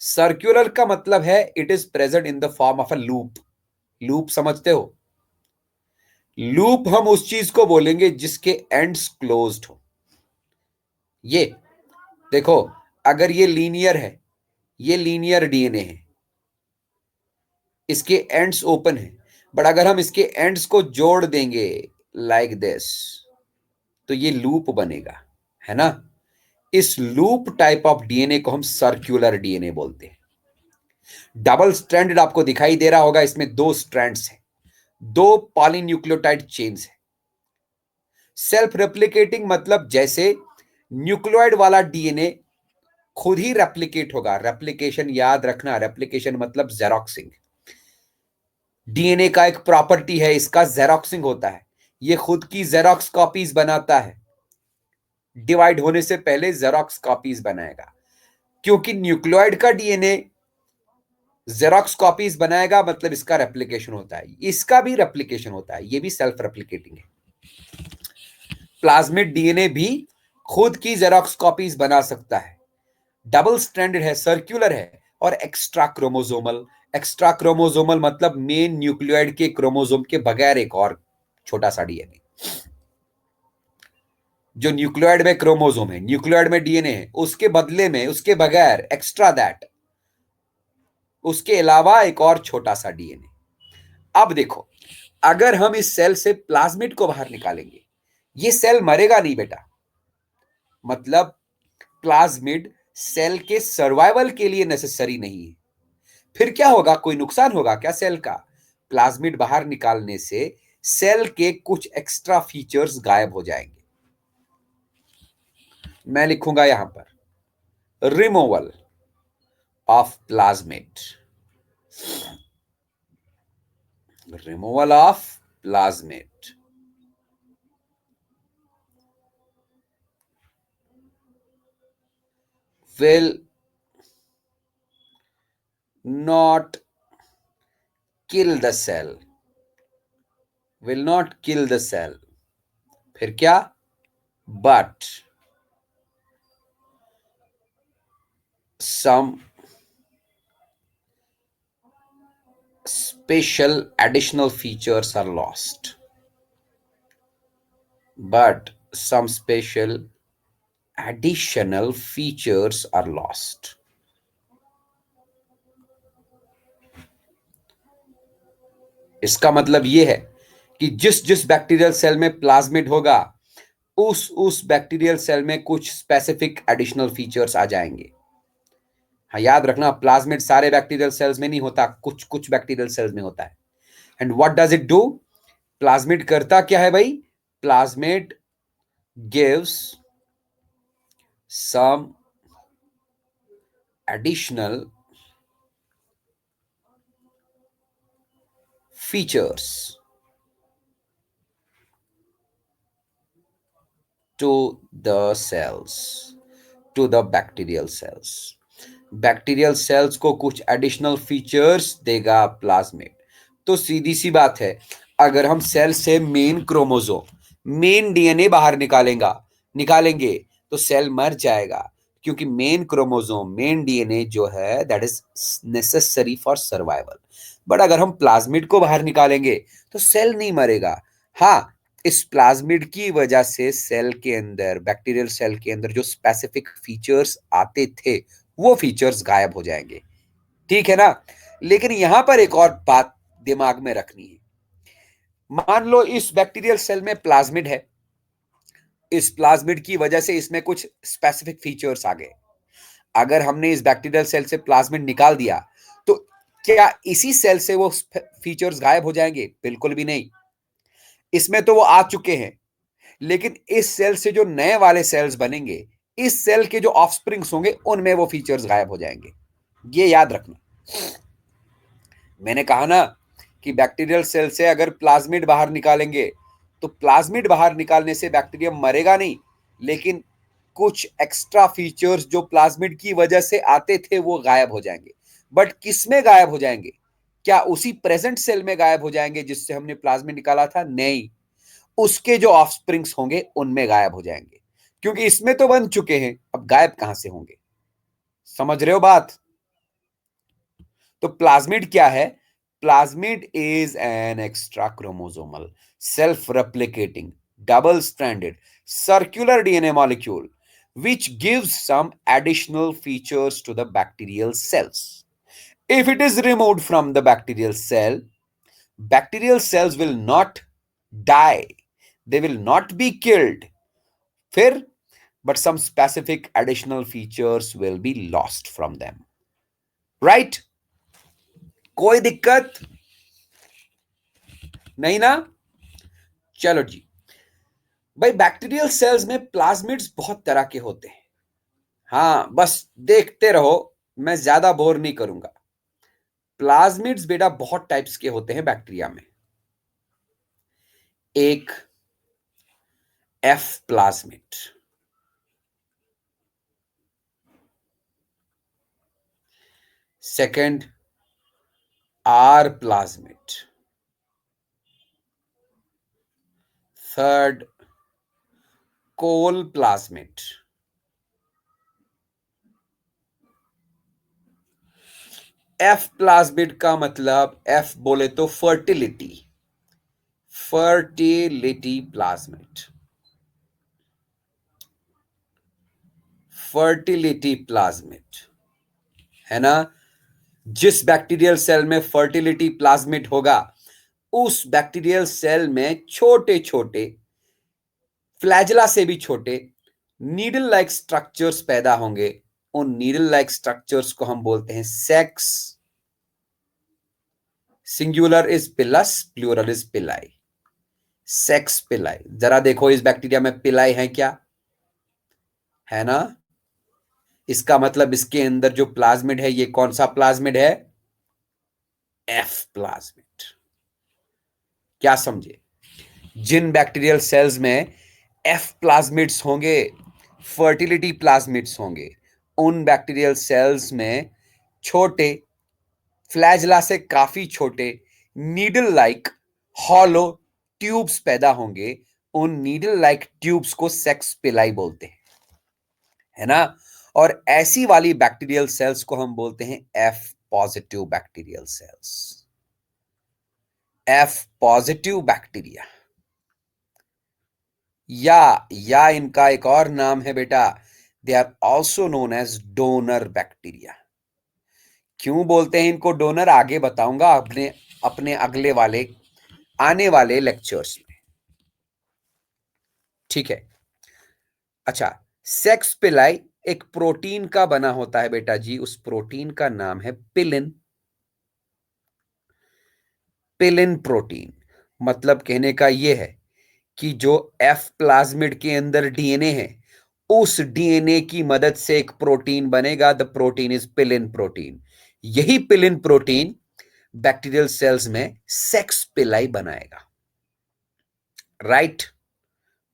सर्क्यूलर का मतलब है it is present in the form of a loop. Loop समझते हो? लूप हम उस चीज को बोलेंगे जिसके एंड्स क्लोज्ड हो। ये देखो, अगर ये लीनियर है, ये लीनियर डीएनए है, इसके एंड्स ओपन है। बट अगर हम इसके एंड्स को जोड़ देंगे लाइक दिस, तो ये लूप बनेगा, है ना। इस लूप टाइप ऑफ डीएनए को हम सर्क्यूलर डीएनए बोलते हैं। डबल स्ट्रैंडेड आपको दिखाई दे रहा होगा, इसमें दो स्ट्रैंड्स हैं, दो पॉलीन्यूक्लियोटाइड चेन्स हैं। सेल्फ रेप्लिकेटिंग मतलब जैसे न्यूक्लियोइड वाला डीएनए खुद ही रेप्लिकेट होगा। रेप्लिकेशन याद रखना, रेप्लिकेशन मतलब जेरोक्सिंग। डीएनए का एक प्रॉपर्टी है, इसका जेरोक्सिंग होता है। ये खुद की जेरोक्स कॉपीज बनाता है। डिवाइड होने से पहले जेरोक्स कॉपीज बनाएगा, क्योंकि न्यूक्लियोइड का डीएनए जेरोक्स कॉपीज बनाएगा, मतलब इसका रेप्लिकेशन होता है, इसका भी रेप्लिकेशन होता है, ये भी सेल्फ रेप्लिकेटिंग है। प्लाज्मिड डीएनए भी खुद की जेरोक्स कॉपीज बना सकता है। डबल स्ट्रैंडेड है, सर्क्यूलर है, और एक्स्ट्रा क्रोमोसोमल। एक्स्ट्रा क्रोमोसोमल मतलब मेन न्यूक्लियोइड के क्रोमोसोम के बगैर एक और छोटा सा डीएनए। जो न्यूक्लियोइड में क्रोमोसोम है, न्यूक्लियोइड में डीएनए है, उसके बदले में, उसके बगैर, एक्स्ट्रा दैट, उसके अलावा एक और छोटा सा डीएनए। अब देखो, अगर हम इस सेल से प्लाज्मिड को बाहर निकालेंगे, ये सेल मरेगा नहीं बेटा। मतलब प्लाज्मिड सेल के सर्वाइवल के लिए नेसेसरी नहीं है। फिर क्या होगा? कोई नुकसान होगा क्या सेल का? प्लाज्मिड बाहर निकालने से सेल के कुछ एक्स्ट्रा फीचर्स गायब हो जाएंगे। मैं लिखूंगा यहां पर removal of plasmid. Removal of plasmid will not kill the cell, will not kill the cell। फिर क्या? but some special additional features are lost, but some special additional features are lost। इसका मतलब यह है कि जिस जिस बैक्टीरियल सेल में प्लाज्मिड होगा, उस बैक्टीरियल सेल में कुछ स्पेसिफिक एडिशनल फीचर्स आ जाएंगे। हाँ, याद रखना, प्लाज्मिड सारे बैक्टीरियल सेल्स में नहीं होता, कुछ कुछ बैक्टीरियल सेल्स में होता है। And what does it do? Plasmid करता क्या है भाई? Plasmid gives some additional features to the cells, to the bacterial cells। Bacterial cells को कुछ एडिशनल फीचर्स देगा प्लाज्मिड। तो सीधी सी बात है, अगर हम सेल से मेन क्रोमोसोम मेन डीएनए बाहर निकालेंगे तो सेल मर जाएगा, क्योंकि मेन क्रोमोसोम मेन डीएनए जो है that is necessary for survival. But अगर हम प्लाज्मिड को बाहर निकालेंगे तो सेल नहीं मरेगा। हाँ, इस प्लाज्मिड की वजह से सेल के अंदर, बैक्टीरियल सेल के अंदर जो स्पेसिफिक फीचर्स आते थे वो फीचर्स गायब हो जाएंगे। ठीक है ना? लेकिन यहां पर एक और बात दिमाग में रखनी है। मान लो इस बैक्टीरियल सेल में प्लाज्मिड है, इस प्लाज्मिड की वजह से इसमें कुछ स्पेसिफिक फीचर्स आ गए। अगर हमने इस बैक्टीरियल सेल से प्लाज्मिड निकाल दिया तो क्या इसी सेल से वो फीचर्स गायब हो जाएंगे? बिल्कुल भी नहीं। इसमें तो वो आ चुके हैं, लेकिन इस सेल से जो नए वाले सेल्स बनेंगे, इस सेल के जो ऑफस्प्रिंग्स होंगे उनमें वो फीचर्स गायब हो जाएंगे। ये याद रखना। मैंने कहा ना कि बैक्टीरियल सेल से अगर प्लाज्मिड बाहर निकालेंगे तो प्लाज्मिड बाहर निकालने से बैक्टीरियम मरेगा नहीं, लेकिन कुछ एक्स्ट्रा फीचर्स जो प्लाज्मिड की वजह से आते थे वो गायब हो जाएंगे। बट किस में गायब हो जाएंगे? क्या उसी प्रेजेंट सेल में गायब हो जाएंगे जिससे हमने प्लाज्मिड निकाला था? नहीं, उसके जो ऑफस्प्रिंग्स होंगे उनमें गायब हो जाएंगे, क्योंकि इसमें तो बन चुके हैं, अब गायब कहां से होंगे? समझ रहे हो बात? तो प्लाज्मिड क्या है? Plasmid is an extra chromosomal self replicating double stranded circular DNA molecule which gives some additional features to the bacterial cells. If it is removed from the bacterial cells will not die, they will not be killed. फिर but some specific additional features will be lost from them. Right? कोई दिक्कत नहीं ना? चलो जी भाई, बैक्टीरियल सेल्स में प्लाज्मिड्स बहुत तरह के होते हैं। हाँ, बस देखते रहो, मैं ज्यादा बोर नहीं करूंगा। प्लाज्मिड्स बेटा बहुत टाइप्स के होते हैं बैक्टीरिया में। एक F plasmid, second R plasmid, third col plasmid, F plasmid का मतलब एफ बोले तो फर्टिलिटी प्लाज्मिड, फर्टिलिटी प्लाज्मिड है ना? जिस बैक्टीरियल सेल में फर्टिलिटी प्लाज्मिड होगा उस बैक्टीरियल सेल में छोटे छोटे, फ्लैजला से भी छोटे नीडल लाइक स्ट्रक्चर्स पैदा होंगे। उन नीडल लाइक स्ट्रक्चर्स को हम बोलते हैं sex. Singular is pilus, plural is pili. Sex pili. जरा देखो इस बैक्टीरिया में पिलाई है क्या? है ना? इसका मतलब इसके अंदर जो प्लाज्मिड है ये कौन सा प्लाज्मिड है? F plasmid. क्या समझे? जिन बैक्टीरियल सेल्स में एफ प्लाज्मिड्स होंगे, फर्टिलिटी प्लाज्मिड्स होंगे, उन बैक्टीरियल सेल्स में छोटे, फ्लैजला से काफी छोटे, नीडल लाइक हॉलो ट्यूब्स पैदा होंगे। उन नीडल लाइक ट्यूब्स को सेक्स पिलाई बोलते हैं, है ना? और ऐसी वाली बैक्टीरियल सेल्स को हम बोलते हैं F positive bacterial cells. F positive bacteria, या इनका एक और नाम है बेटा, they are also known as donor bacteria. क्यों बोलते हैं इनको डोनर, आगे बताऊंगा अपने अपने अगले वाले आने वाले लेक्चर्स में। ठीक है? अच्छा, सेक्स पिलाई एक प्रोटीन का बना होता है बेटा जी, उस प्रोटीन का नाम है पिलिन। पिलिन प्रोटीन मतलब कहने का यह है कि जो एफ प्लाज्मिड के अंदर डीएनए है, उस डीएनए की मदद से एक प्रोटीन बनेगा। The protein is pilin protein. यही पिलिन प्रोटीन बैक्टीरियल सेल्स में सेक्स पिलाई बनाएगा। राइट?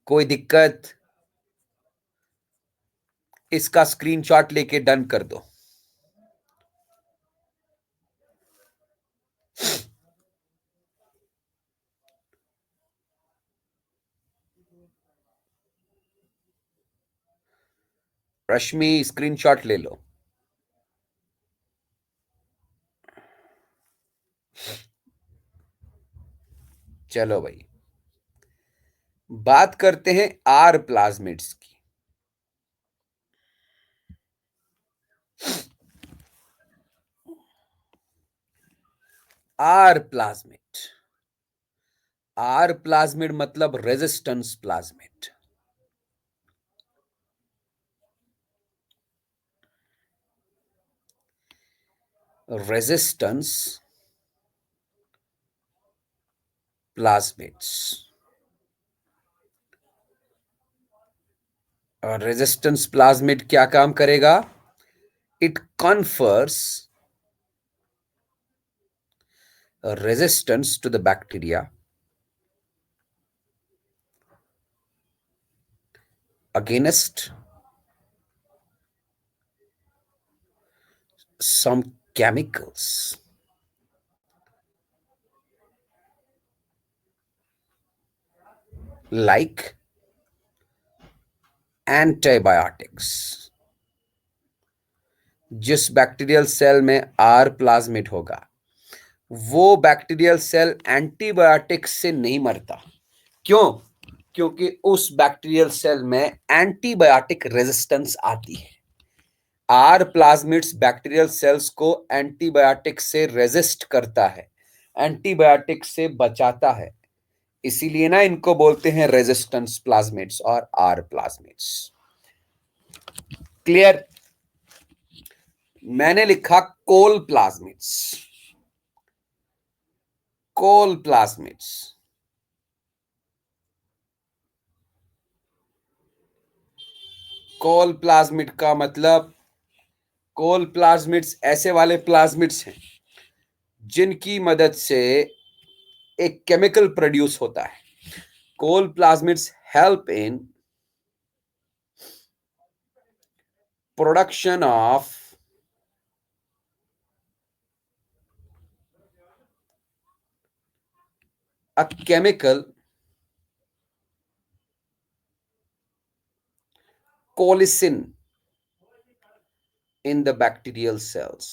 कोई दिक्कत? इसका स्क्रीनशॉट लेके डन कर दो। रश्मि स्क्रीनशॉट ले लो। चलो भाई, बात करते हैं आर प्लाज्मिड्स की। आर प्लाज्मिड, आर प्लाज्मिड मतलब रेजिस्टेंस प्लाज्मिड। रेजिस्टेंस प्लाज्मिड्स, और रेजिस्टेंस प्लाज्मिड क्या काम करेगा? It confers resistance to the bacteria against some chemicals like antibiotics। जिस बैक्टीरियल सेल में आर प्लाज्मिड होगा, वो बैक्टीरियल सेल एंटीबायोटिक्स से नहीं मरता। क्यों? क्योंकि उस बैक्टीरियल सेल में एंटीबायोटिक रेजिस्टेंस आती है। आर प्लाज्मिड्स बैक्टीरियल सेल्स को एंटीबायोटिक से रेजिस्ट करता है, एंटीबायोटिक से बचाता है। इसीलिए ना इनको बोलते हैं रेजिस्टेंस प्लाज्मिड्स और आर प्लाज्मिड्स। क्लियर? मैंने लिखा कोल प्लाज्मिड्स, कोल प्लाज्मिड्स। कोल प्लाज्मिड का मतलब, कोल प्लाज्मिड्स ऐसे वाले प्लाज्मिड्स हैं जिनकी मदद से एक केमिकल प्रोड्यूस होता है। Col plasmids help in production of a chemical colicin in the bacterial cells।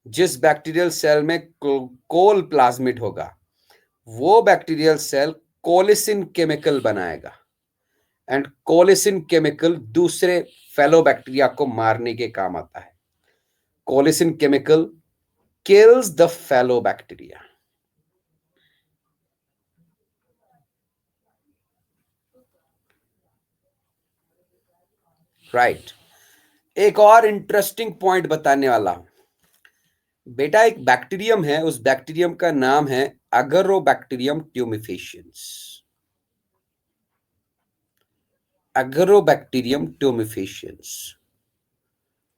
जिस बैक्टीरियल सेल में कोल प्लाज्मिड होगा, वो बैक्टीरियल सेल कोलिसिन केमिकल बनाएगा, एंड कोलिसिन केमिकल दूसरे फेलो बैक्टीरिया को मारने के काम आता है। Colicin chemical kills the fellow bacteria। Right. एक और इंटरेस्टिंग पॉइंट बताने वाला हूं बेटा। एक बैक्टीरियम है, उस बैक्टीरियम का नाम है अगरोबैक्टीरियम ट्यूमिफेशियंस। अगरोबैक्टीरियम ट्यूमिफेशियंस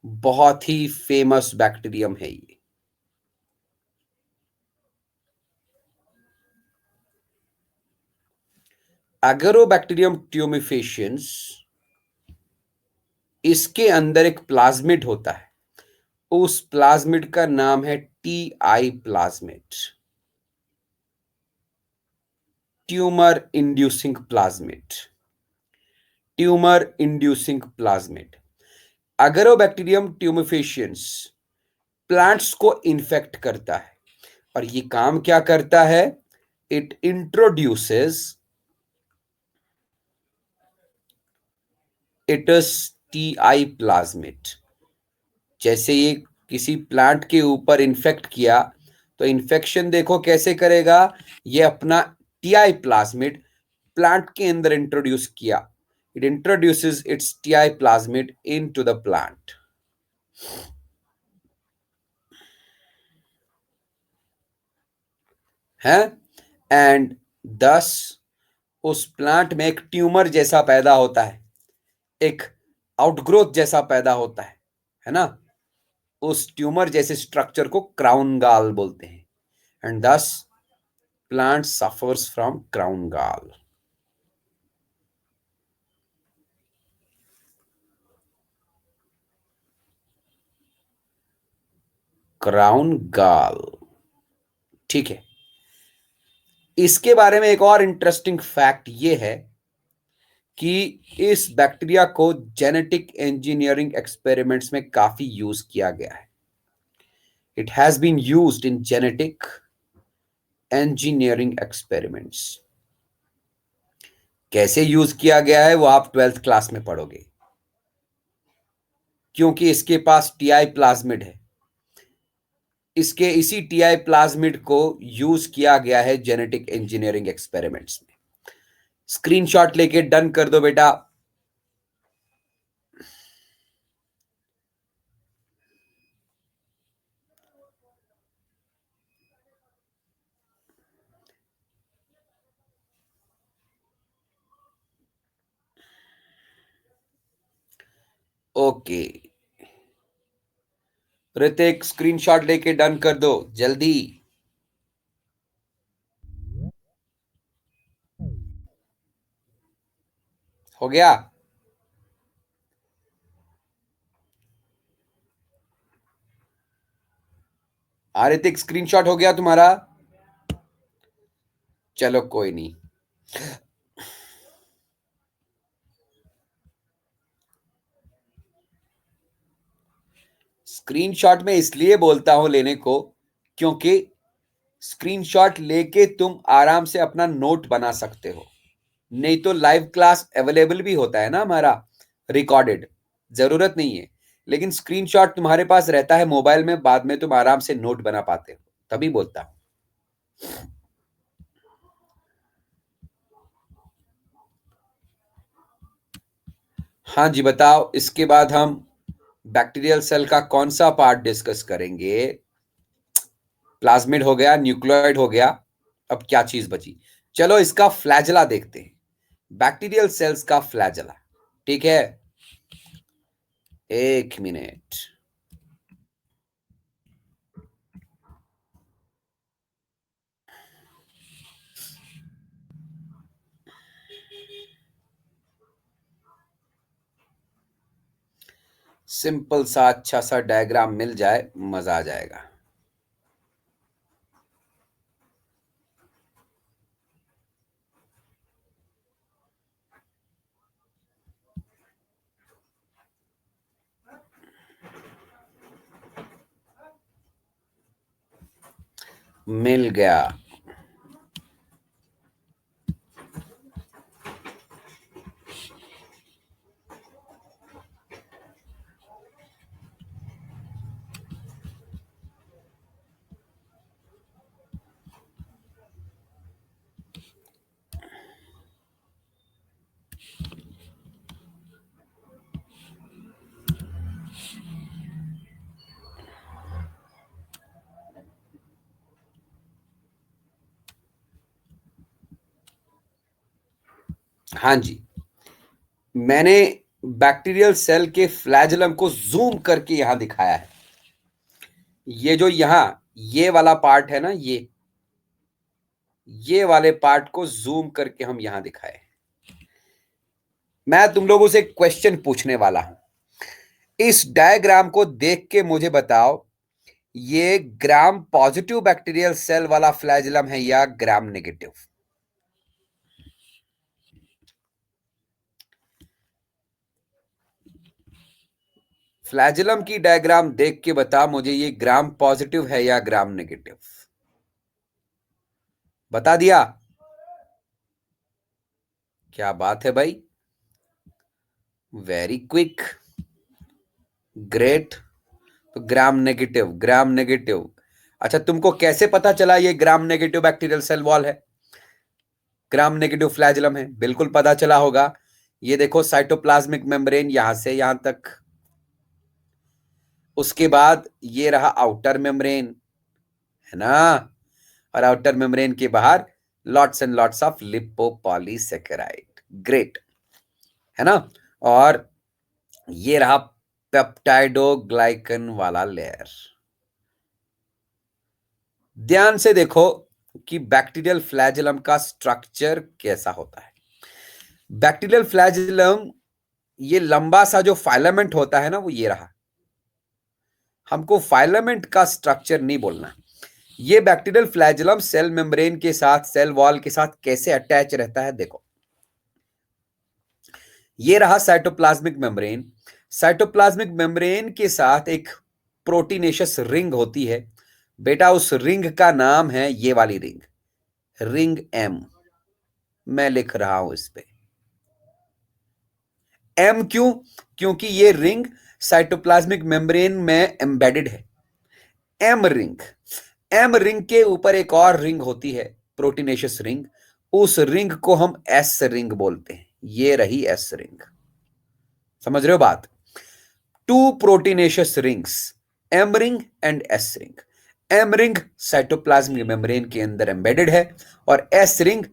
बहुत ही फेमस बैक्टीरियम है ये। अगरोबैक्टीरियम ट्यूमिफेशियंस, इसके अंदर एक प्लाज्मिड होता है, उस प्लाज्मिड का नाम है Ti plasmid, tumour inducing plasmid. Tumour inducing plasmid. Agrobacterium tumefaciens plants को इन्फेक्ट करता है, और ये काम क्या करता है? It introduces its Ti plasmid. जैसे ये किसी प्लांट के ऊपर इन्फेक्ट किया, तो इन्फेक्शन देखो कैसे करेगा, ये अपना टीआई प्लाज्मिड प्लांट के अंदर इंट्रोड्यूस किया। It introduces it's TI plasmid into the plant. है, एंड दस उस प्लांट में एक ट्यूमर जैसा पैदा होता है, एक आउटग्रोथ जैसा पैदा होता है ना। उस ट्यूमर जैसे स्ट्रक्चर को क्राउन गाल बोलते हैं, एंड दस प्लांट सफर्स फ्रॉम क्राउन गाल। क्राउन गाल, ठीक है। इसके बारे में एक और इंटरेस्टिंग फैक्ट ये है कि इस बैक्टीरिया को जेनेटिक इंजीनियरिंग एक्सपेरिमेंट्स में काफी यूज किया गया है। It has been used in genetic engineering experiments. कैसे यूज किया गया है वो आप 12th क्लास में पढ़ोगे, क्योंकि इसके पास टीआई प्लाज्मिड है। इसके इसी टीआई प्लाज्मिड को यूज किया गया है जेनेटिक इंजीनियरिंग एक्सपेरिमेंट्स में। स्क्रीनशॉट लेके डन कर दो बेटा। ओके ऋतिक, स्क्रीनशॉट लेके डन कर दो जल्दी। हो गया? ऋतिक, स्क्रीनशॉट हो गया तुम्हारा? चलो कोई नहीं। स्क्रीनशॉट में इसलिए बोलता हूं लेने को, क्योंकि स्क्रीनशॉट लेके तुम आराम से अपना नोट बना सकते हो। नहीं तो लाइव क्लास अवेलेबल भी होता है ना हमारा, रिकॉर्डेड, जरूरत नहीं है। लेकिन स्क्रीनशॉट तुम्हारे पास रहता है मोबाइल में, बाद में तुम आराम से नोट बना पाते हो, तभी बोलता हूं। हाँ जी बताओ, इसके बाद हम बैक्टीरियल सेल का कौन सा पार्ट डिस्कस करेंगे? प्लाज्मिड हो गया, न्यूक्लियोइड हो गया, अब क्या चीज बची? चलो इसका फ्लैजला देखते हैं, बैक्टीरियल सेल्स का फ्लैजला। ठीक है, एक मिनट। सिंपल सा अच्छा सा डायग्राम मिल जाए, मजा आ जाएगा। मिल गया। हाँ जी, मैंने बैक्टीरियल सेल के फ्लैजलम को जूम करके यहां दिखाया है। ये जो यहां ये वाला पार्ट है ना, ये वाले पार्ट को जूम करके हम यहां दिखाए। मैं तुम लोगों से क्वेश्चन पूछने वाला हूं, इस डायग्राम को देख के मुझे बताओ, ये ग्राम पॉजिटिव बैक्टीरियल सेल वाला फ्लैजलम है या ग्राम नेगेटिव? फ्लैजलम की डायग्राम देख के बता मुझे, ये ग्राम पॉजिटिव है या ग्राम नेगेटिव? बता दिया? क्या बात है भाई, वेरी क्विक, ग्रेट। तो ग्राम नेगेटिव, ग्राम नेगेटिव। अच्छा, तुमको कैसे पता चला ये gram negative bacterial cell wall है, ग्राम नेगेटिव फ्लैजलम है? बिल्कुल पता चला होगा। ये देखो साइटोप्लाज्मिक मेम्ब्रेन यहां से यहां तक, उसके बाद ये रहा आउटर मेम्ब्रेन, है ना, और आउटर मेम्ब्रेन के बाहर lots and lots of lipopolysaccharide, great, है ना। और ये रहा पेप्टाइडोग्लाइकन वाला लेयर। ध्यान से देखो कि बैक्टीरियल फ्लैजलम का स्ट्रक्चर कैसा होता है। बैक्टीरियल फ्लैजलम, ये लंबा सा जो फाइलामेंट होता है ना, वो ये रहा। हमको फाइलामेंट का स्ट्रक्चर नहीं बोलना। ये बैक्टीरियल फ्लैजलम सेल मेम्ब्रेन के साथ, सेल वॉल के साथ कैसे अटैच रहता है देखो। ये रहा साइटोप्लाज्मिक मेम्ब्रेन। साइटोप्लाज्मिक मेम्ब्रेन के साथ एक प्रोटीनेशियस रिंग होती है। बेटा उस रिंग का नाम है ये वाली रिंग, रिंग एम। मैं लिख रहा हूं इस पे एम क्यों? क्योंकि ये रिंग साइटोप्लाज्मिक मेम्ब्रेन में एम्बेडेड है। एम रिंग, एम रिंग के ऊपर एक और रिंग होती है, प्रोटीनेशियस रिंग। उस रिंग को हम एस रिंग बोलते हैं। ये रही एस रिंग। समझ रहे हो बात? Two proteinaceous rings, M ring and S ring. M ring cytoplasmic membrane के अंदर एम्बेडेड है और एस रिंग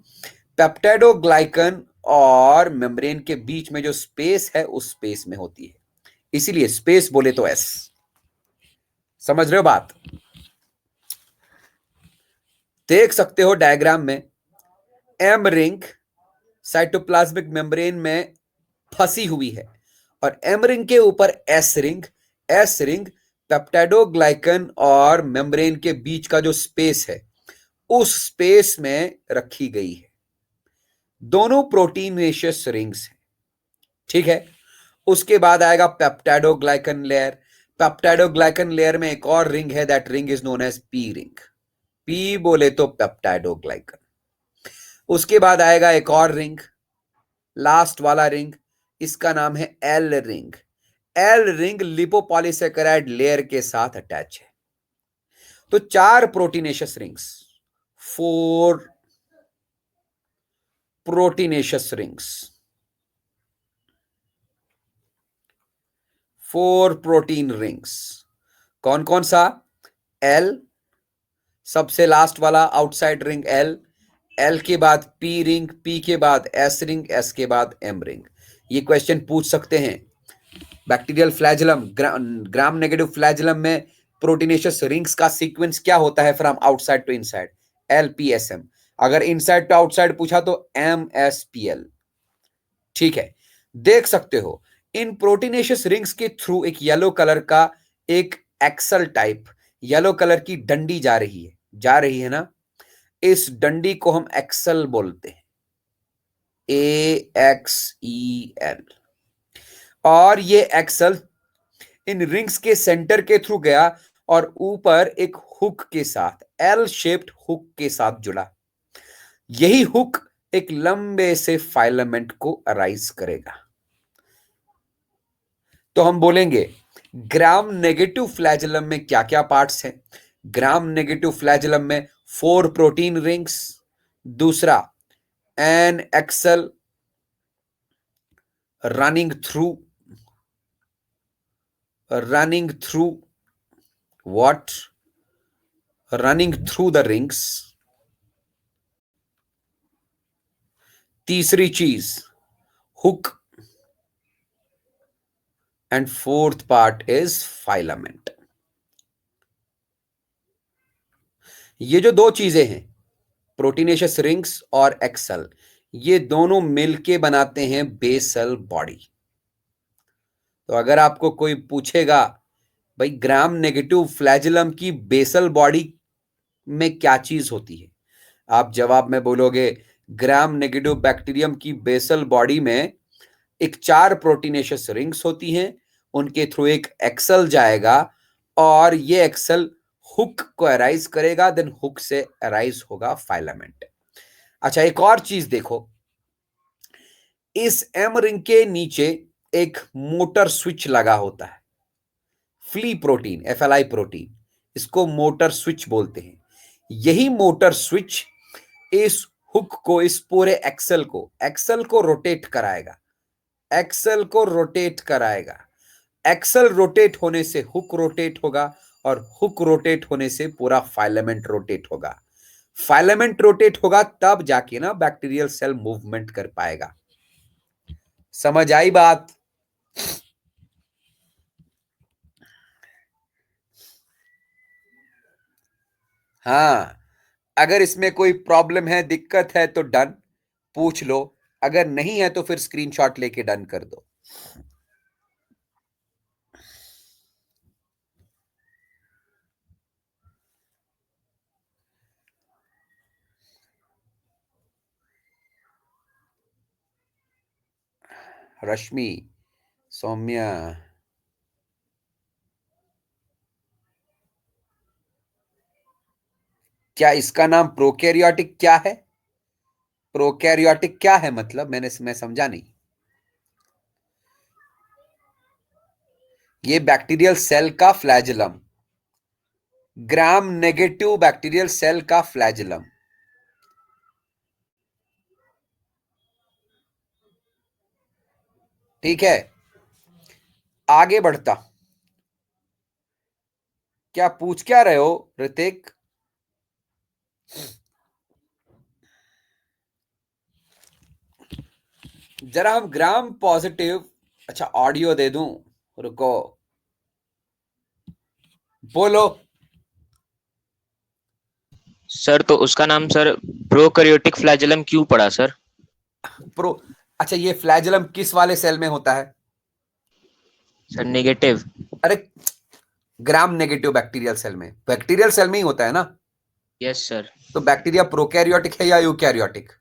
पेप्टाइडोग्लाइकन और मेम्ब्रेन के बीच में जो स्पेस है उस स्पेस में होती है, इसीलिए स्पेस बोले तो एस। समझ रहे हो बात? देख सकते हो डायग्राम में, एम रिंग साइटोप्लाज्मिक मेम्ब्रेन में फंसी हुई है और एम रिंग के ऊपर S ring. S ring peptidoglycan और मेम्ब्रेन के बीच का जो स्पेस है उस स्पेस में रखी गई है। दोनों प्रोटीनेशियस रिंग्स हैं, ठीक है। उसके बाद आएगा पेप्टाइडोग्लाइकन लेयर। पेप्टाइडोग्लाइकन लेयर में एक और रिंग है, that ring is known as P ring. P बोले तो पेप्टाइडोग्लाइकन। उसके बाद आएगा एक और रिंग, लास्ट वाला रिंग, इसका नाम है L ring. L ring lipopolysaccharide layer के साथ अटैच है। तो चार proteinaceous rings, four proteinaceous rings, four protein rings. कौन कौन सा? एल, सबसे लास्ट वाला आउटसाइड रिंग एल, एल के बाद पी रिंग, पी के बाद एस रिंग, एस के बाद एम रिंग। ये क्वेश्चन पूछ सकते हैं। Bacterial flagellum, gram negative flagellum में प्रोटीनेशियस रिंग्स का सीक्वेंस क्या होता है from outside to inside? L P S M. अगर इनसाइड टू आउटसाइड पूछा तो एम एस पी एल। ठीक है, देख सकते हो इन प्रोटीनेशियस रिंग्स के थ्रू एक येलो कलर का एक एक्सल टाइप येलो कलर की डंडी जा रही है ना? इस डंडी को हम एक्सल बोलते हैं, ए एक्स ई एल। और ये एक्सल इन रिंग्स के सेंटर के थ्रू गया और ऊपर एक हुक के साथ, एल शेप्ड हुक के साथ जुड़ा। यही हुक एक लंबे से फाइलामेंट को अराइज करेगा। तो हम बोलेंगे ग्राम नेगेटिव फ्लैजेलम में क्या क्या पार्ट्स हैं? ग्राम नेगेटिव फ्लैजेलम में फोर प्रोटीन रिंग्स, दूसरा an axle running through what running through the rings, तीसरी चीज hook, and fourth part is filament. ये जो दो चीजें हैं, प्रोटीनेशियस रिंग्स और एक्सल, ये दोनों मिलके बनाते हैं बेसल बॉडी। तो अगर आपको कोई पूछेगा भाई ग्राम नेगेटिव फ्लैजेलम की बेसल बॉडी में क्या चीज होती है, आप जवाब में बोलोगे ग्राम नेगेटिव बैक्टीरियम की बेसल बॉडी में एक चार प्रोटीनेशियस रिंग्स होती हैं, उनके थ्रू एक एक्सल जाएगा और ये एक्सल हुक को अराइज करेगा, देन हुक से अराइज होगा फाइलामेंट। अच्छा, एक और चीज देखो, इस एम रिंग के नीचे एक मोटर स्विच लगा होता है, फ्ली प्रोटीन, एफएलआई प्रोटीन, इसको मोटर स्विच बोलते हैं। यही मोटर स्विच इस हुक को, इस पूरे एक्सल को रोटेट कराएगा, एक्सल को रोटेट कराएगा। एक्सल रोटेट होने से हुक रोटेट होगा और हुक रोटेट होने से पूरा फाइलामेंट रोटेट होगा। फाइलामेंट रोटेट होगा तब जाके ना बैक्टीरियल सेल मूवमेंट कर पाएगा। समझ आई बात? हाँ, अगर इसमें कोई प्रॉब्लम है, दिक्कत है तो डन, पूछ लो। अगर नहीं है तो फिर स्क्रीनशॉट लेके डन कर दो। रश्मि, सौम्या, क्या इसका नाम प्रोकैरियोटिक क्या है? प्रोकैरियोटिक क्या है मतलब मैं समझा नहीं। ये बैक्टीरियल सेल का flagellum, gram negative bacterial cell का फ्लैजिलम। ठीक है, आगे बढ़ता। क्या पूछ क्या रहे हो ऋतिक? जरा हम ग्राम पॉजिटिव, अच्छा ऑडियो दे दूं, रुको, बोलो। सर तो उसका नाम सर प्रोकैरियोटिक फ्लैजेलम क्यों पड़ा सर? प्रो, अच्छा ये फ्लैजिलम किस वाले सेल में होता है? Sir negative. अरे, ग्राम नेगेटिव बैक्टीरियल सेल में, बैक्टीरियल सेल में ही होता है ना। Yes sir. तो बैक्टीरिया प्रोकैरियोटिक है या यूकैरियोटिक?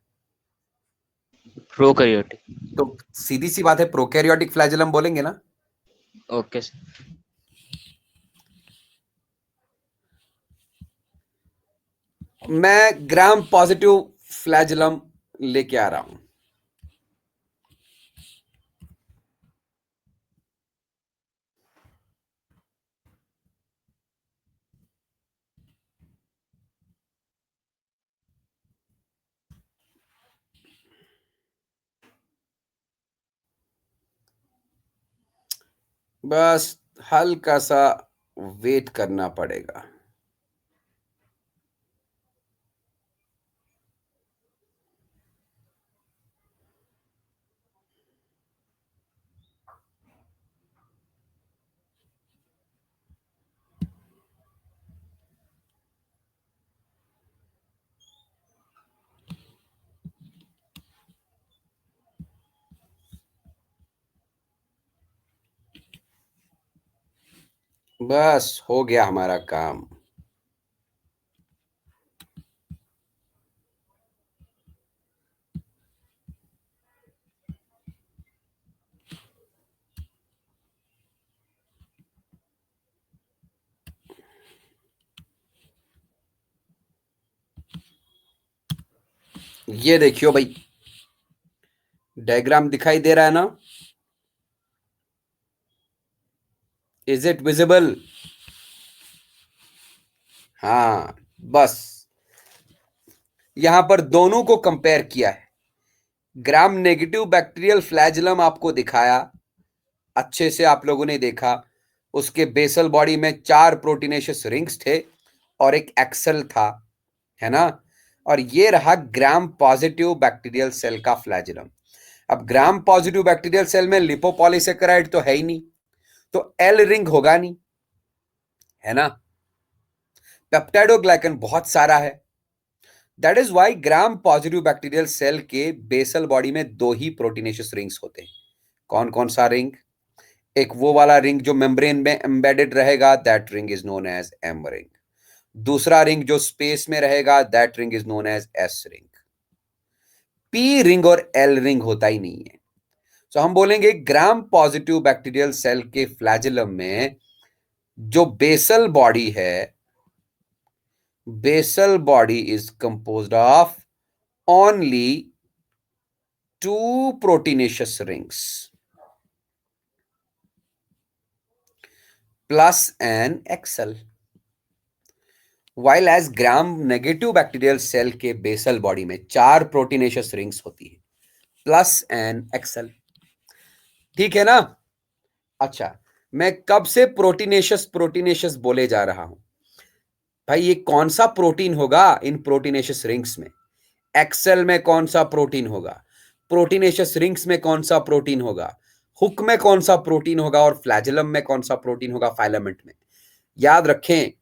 प्रोकैरियोटिक। तो सीधी सी बात है, प्रोकैरियोटिक फ्लैजिलम बोलेंगे ना। Okay sir. मैं ग्राम पॉजिटिव फ्लैजिलम लेके आ रहा हूं। बस हल्का सा वेट करना पड़ेगा। बस हो गया हमारा काम। ये देखियो भाई, डायग्राम दिखाई दे रहा है ना? Is it visible? हाँ, बस यहां पर दोनों को कंपेयर किया है। ग्राम नेगेटिव बैक्टीरियल फ्लैजिलम आपको दिखाया, अच्छे से आप लोगों ने देखा। उसके बेसल बॉडी में 4 प्रोटीनेशियस रिंग्स थे और एक एक्सेल था, है ना। और ये रहा ग्राम पॉजिटिव बैक्टीरियल सेल का फ्लैजिलम। अब ग्राम पॉजिटिव बैक्टीरियल सेल में लिपोपॉलीसेकेराइड तो है ही नहीं, तो एल रिंग होगा नहीं, है ना। पेप्टाइडोग्लाइकन बहुत सारा है। That is why gram positive bacterial cell के बेसल बॉडी में 2 ही प्रोटीनेशियस रिंग्स होते हैं। कौन कौन सा रिंग? एक वो वाला रिंग जो मेम्ब्रेन में एम्बेडेड रहेगा, that ring is known as M ring. दूसरा रिंग जो स्पेस में रहेगा, that ring is known as S ring. P ring और एल रिंग होता ही नहीं है। तो हम बोलेंगे ग्राम पॉजिटिव बैक्टीरियल सेल के फ्लैजिलम में जो बेसल बॉडी है, basal body is composed of only 2 proteinaceous rings plus an axle, while as gram negative bacterial cell के बेसल बॉडी में 4 प्रोटीनेशियस रिंग्स होती है प्लस एन एक्सेल। ठीक है ना? अच्छा, मैं कब से प्रोटीनेशियस प्रोटीनेशियस बोले जा रहा हूं भाई? ये कौन सा प्रोटीन होगा इन प्रोटीनेशियस रिंग्स में? एक्सेल में कौन सा प्रोटीन होगा? प्रोटीनेशियस रिंग्स में कौन सा प्रोटीन होगा? हुक में कौन सा प्रोटीन होगा? और फ्लैजिलम में कौन सा प्रोटीन होगा? फाइलामेंट में। याद रखें,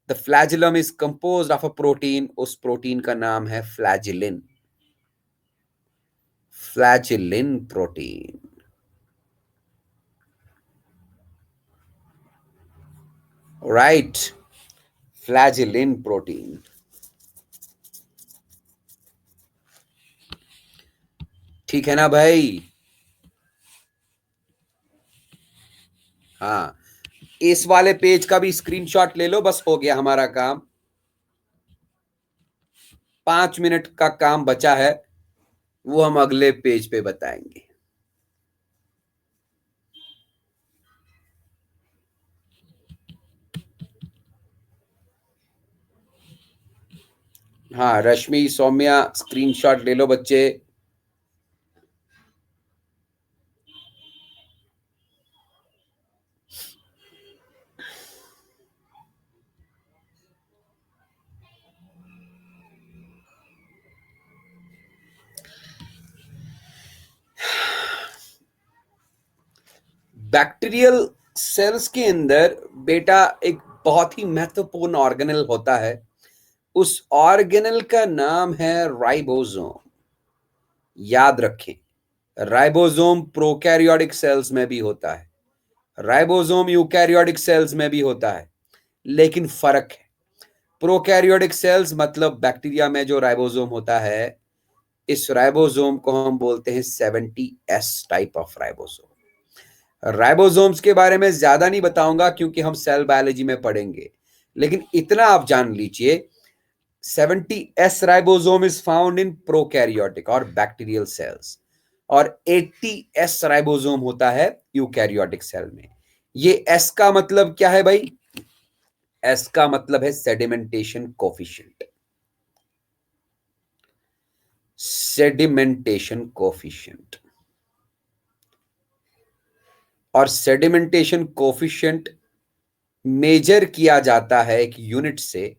the flagellum is composed of a protein, उस प्रोटीन का नाम है flagellin, flagellin protein. Right, flagellin protein. ठीक है ना भाई? हाँ, इस वाले पेज का भी स्क्रीनशॉट ले लो, बस हो गया हमारा काम। 5 मिनट का काम बचा है, वो हम अगले पेज पे बताएंगे। हाँ, रश्मि, सौम्या, स्क्रीनशॉट ले लो बच्चे। बैक्टीरियल सेल्स के अंदर बेटा एक बहुत ही महत्वपूर्ण ऑर्गेनेल होता है। उस ऑर्गेनेल का नाम है राइबोसोम। याद रखें, राइबोसोम प्रोकैरियोटिक सेल्स में भी होता है, राइबोसोम यूकैरियोटिक सेल्स में भी होता है, लेकिन फर्क है। प्रोकैरियोटिक सेल्स मतलब बैक्टीरिया में जो राइबोसोम होता है, इस राइबोसोम को हम बोलते हैं 70S type of ribosome. Ribosomes के बारे में ज्यादा नहीं बताऊंगा क्योंकि हम सेल बायोलॉजी में पढ़ेंगे, लेकिन इतना आप जान लीजिए, 70S ribosome is found in prokaryotic और बैक्टीरियल सेल्स, और 80S राइबोसोम होता है यूकैरियोटिक सेल में। ये एस का मतलब क्या है भाई? एस का मतलब है सेडिमेंटेशन कोफिशिएंट। सेडिमेंटेशन कोफिशिएंट, और सेडिमेंटेशन कोफिशिएंट मेजर किया जाता है एक यूनिट से,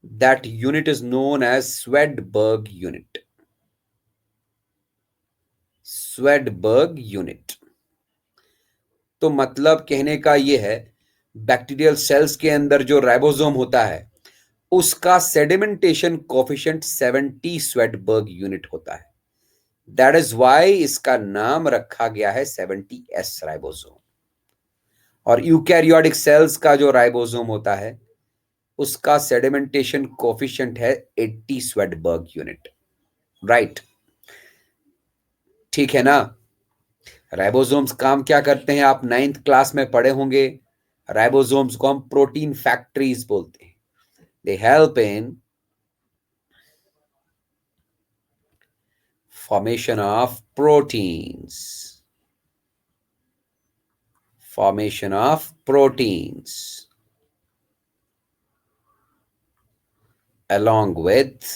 that unit is known as Svedberg unit. Svedberg unit. तो मतलब कहने का यह है, बैक्टीरियल सेल्स के अंदर जो राइबोसोम होता है, उसका सेडिमेंटेशन कोफिशिएंट 70 स्वेडबर्ग यूनिट होता है। दैट इज वाई इसका नाम रखा गया है 70S राइबोसोम। और यूकैरियोटिक सेल्स का जो राइबोसोम होता है, उसका सेडिमेंटेशन कोफिशिएंट है 80 स्वेडबर्ग यूनिट। राइट, ठीक है ना? राइबोसोम्स काम क्या करते हैं आप 9th क्लास में पढ़े होंगे। राइबोसोम्स को हम प्रोटीन फैक्ट्रीज बोलते हैं। They help in formation of proteins, formation of proteins, along with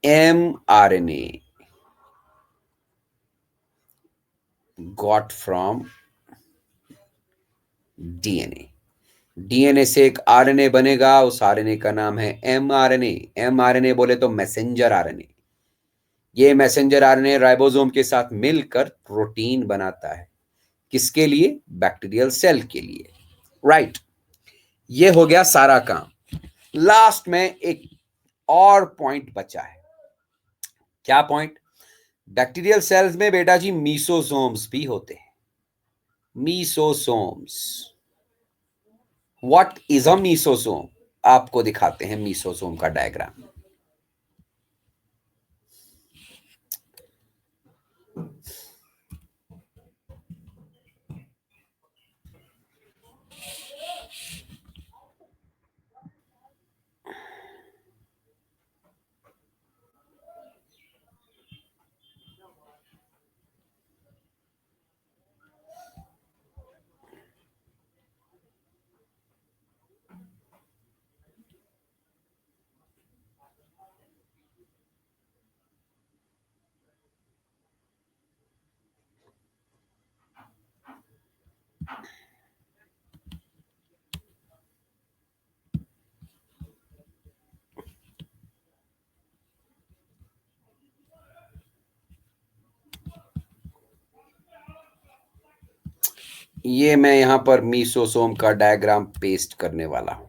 mRNA got from DNA। DNA से एक आरएनए बनेगा, उस आरएनए का नाम है एमआरएनए। एमआरएनए बोले तो मैसेंजर आरएनए। ये मैसेंजर आरएनए राइबोसोम के साथ मिलकर प्रोटीन बनाता है। किसके लिए? बैक्टीरियल सेल के लिए। राइट, ये हो गया सारा काम। लास्ट में एक और पॉइंट बचा है। क्या पॉइंट? बैक्टीरियल सेल्स में बेटा जी मीसोसोम्स भी होते हैं। Mesosomes. What is a mesosome? आपको दिखाते हैं मीसोसोम का डायग्राम। ये मैं यहां पर मीसोसोम का डायग्राम पेस्ट करने वाला हूं।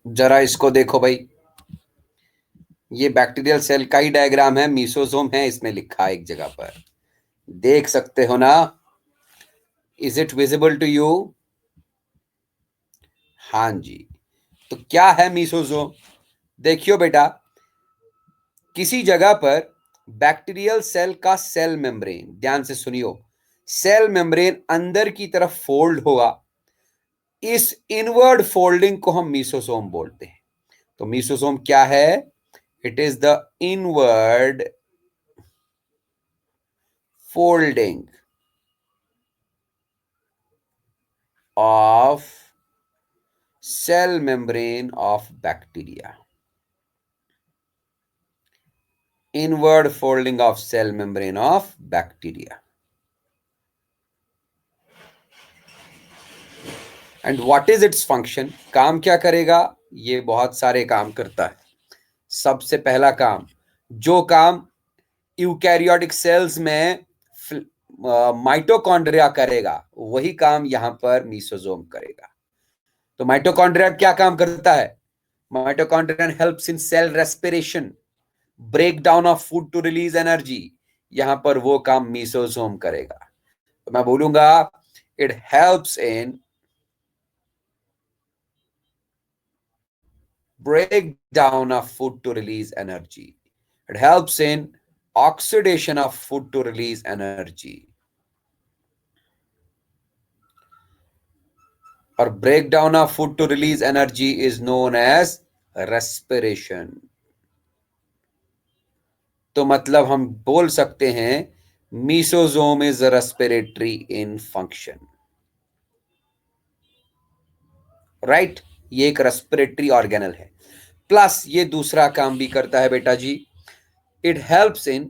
जरा इसको देखो भाई, ये बैक्टीरियल सेल का ही डायग्राम है, मीसोसोम है इसमें लिखा है एक जगह पर, देख सकते हो ना? Is it visible to you? हाँ जी। तो क्या है मीसोजोम? देखियो बेटा, किसी जगह पर बैक्टीरियल सेल का सेल मेम्ब्रेन, ध्यान से सुनियो, सेल मेम्ब्रेन अंदर की तरफ फोल्ड होगा। इस इनवर्ड फोल्डिंग को हम मीसोसोम बोलते हैं। तो मीसोसोम क्या है? It is the inward folding of cell membrane of bacteria. Inward folding of cell membrane of bacteria. And what is its function? काम क्या करेगा? ये बहुत सारे काम करता है। सबसे पहला काम, जो काम यूकैरियोटिक सेल्स में माइटोकॉन्ड्रिया करेगा, वही काम यहां पर मीसोसोम करेगा। तो माइटोकॉन्ड्रिया क्या काम करता है? Mitochondria helps in cell respiration, break down of food to release energy. यहां पर वो काम मीसोसोम करेगा। तो मैं बोलूंगा it helps in break down of food to release energy. It helps in oxidation of food to release energy. Or breakdown of food to release energy is known as respiration. तो मतलब हम बोल सकते हैं mesosome is respiratory in function, right? ये एक रेस्पिरेटरी ऑर्गेनल है। प्लस ये दूसरा काम भी करता है बेटा जी, it helps in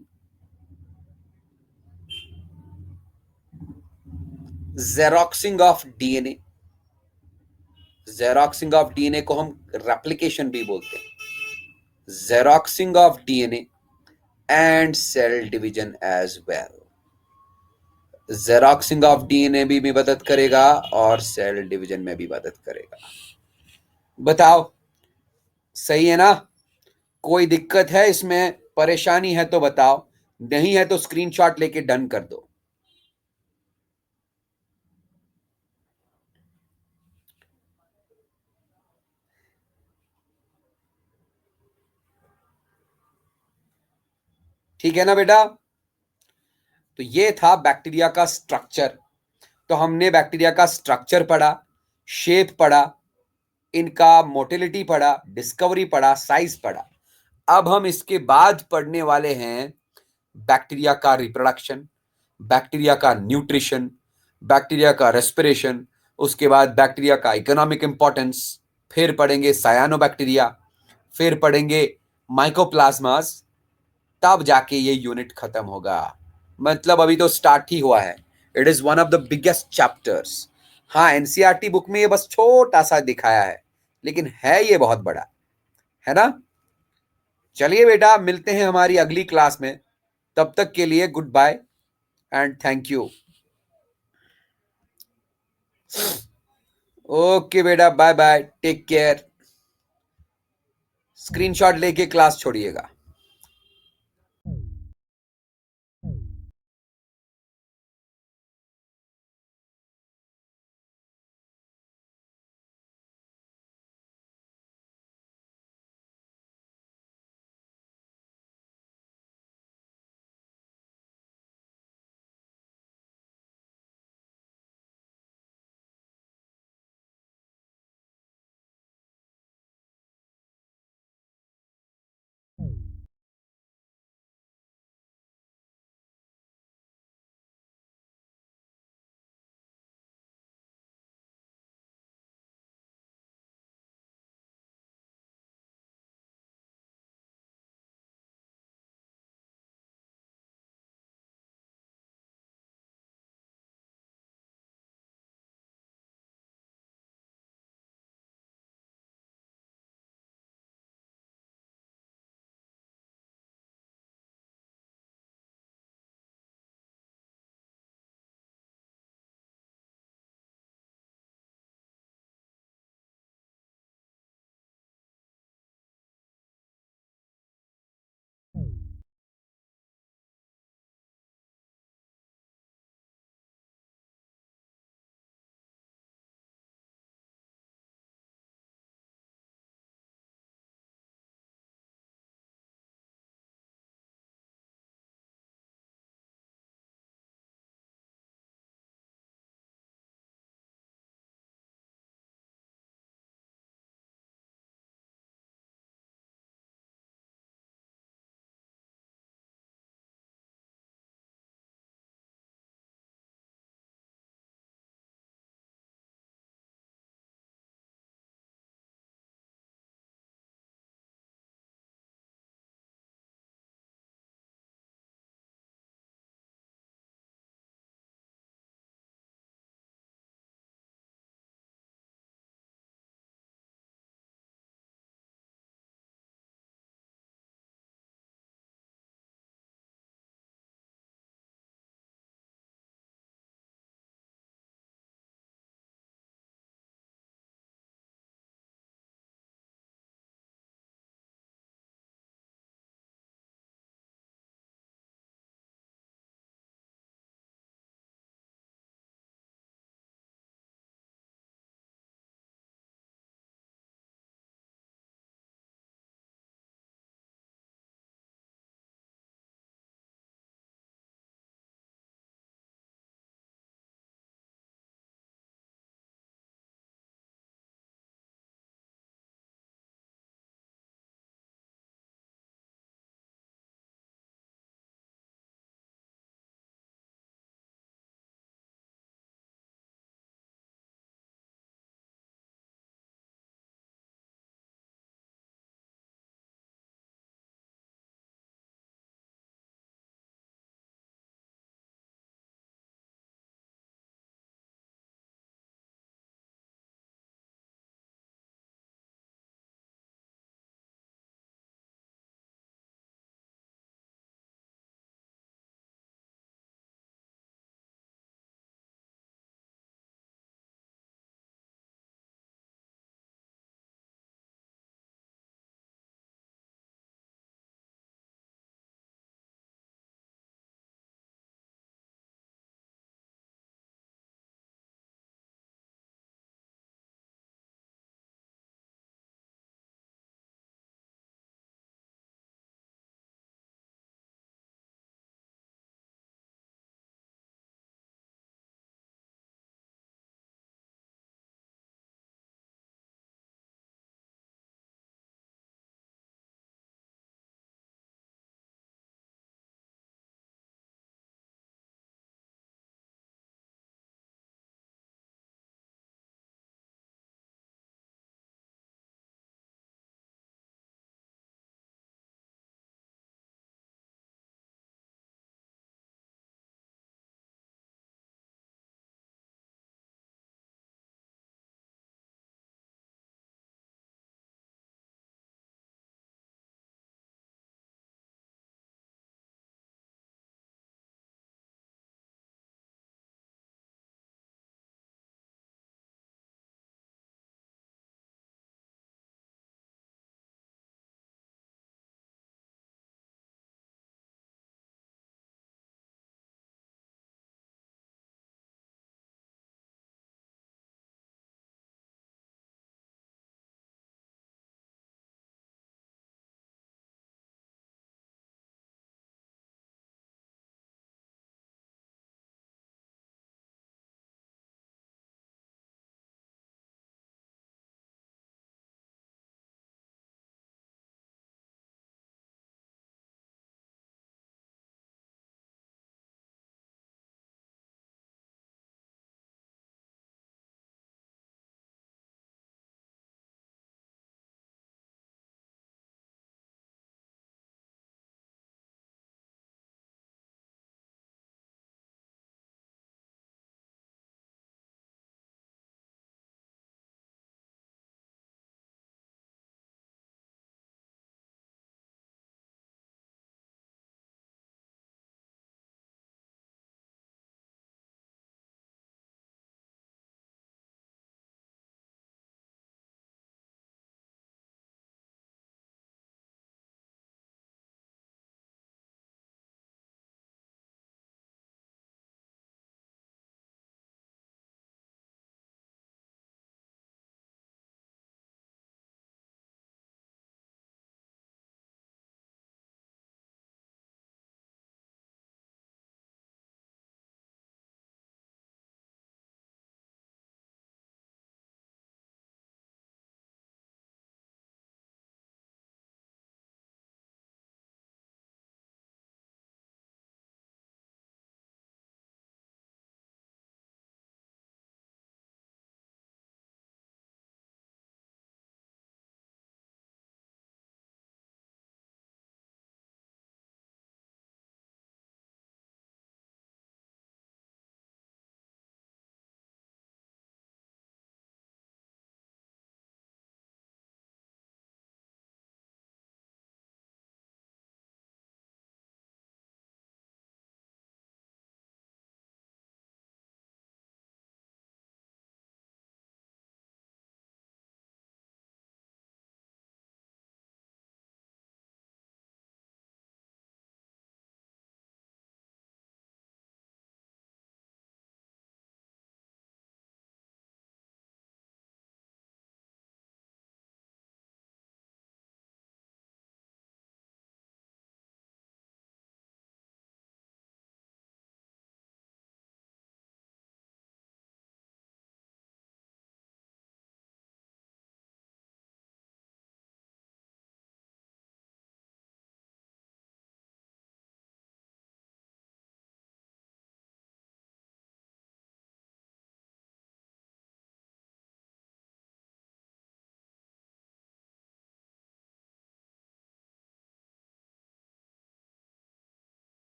xeroxing of DNA. Xeroxing of DNA को हम रेप्लिकेशन भी बोलते हैं। Xeroxing of DNA and cell division as well. Xeroxing of DNA भी मदद करेगा और सेल डिवीजन में भी मदद करेगा। बताओ सही है ना? कोई दिक्कत है इसमें, परेशानी है तो बताओ, नहीं है तो स्क्रीनशॉट लेके डन कर दो। ठीक है ना बेटा? तो ये था बैक्टीरिया का स्ट्रक्चर। तो हमने बैक्टीरिया का स्ट्रक्चर पढ़ा, शेप पढ़ा, इनका मोटिलिटी पढ़ा, डिस्कवरी पढ़ा, साइज पढ़ा। अब हम इसके बाद पढ़ने वाले हैं बैक्टीरिया का रिप्रोडक्शन, बैक्टीरिया का न्यूट्रिशन, बैक्टीरिया का रेस्पिरेशन, उसके बाद बैक्टीरिया का इकोनॉमिक इंपॉर्टेंस, फिर पढ़ेंगे सायानोबैक्टीरिया, फिर पढ़ेंगे माइकोप्लाज्मास, तब जाके ये यूनिट खत्म होगा। मतलब अभी तो स्टार्ट ही हुआ है। It is one of the biggest chapters. हाँ, एनसीईआरटी बुक में ये बस छोटा सा दिखाया है, लेकिन है ये बहुत बड़ा, है ना? चलिए बेटा, मिलते हैं हमारी अगली क्लास में। तब तक के लिए goodbye and thank you. Okay बेटा, bye bye, take care. Screenshot लेके क्लास छोड़िएगा।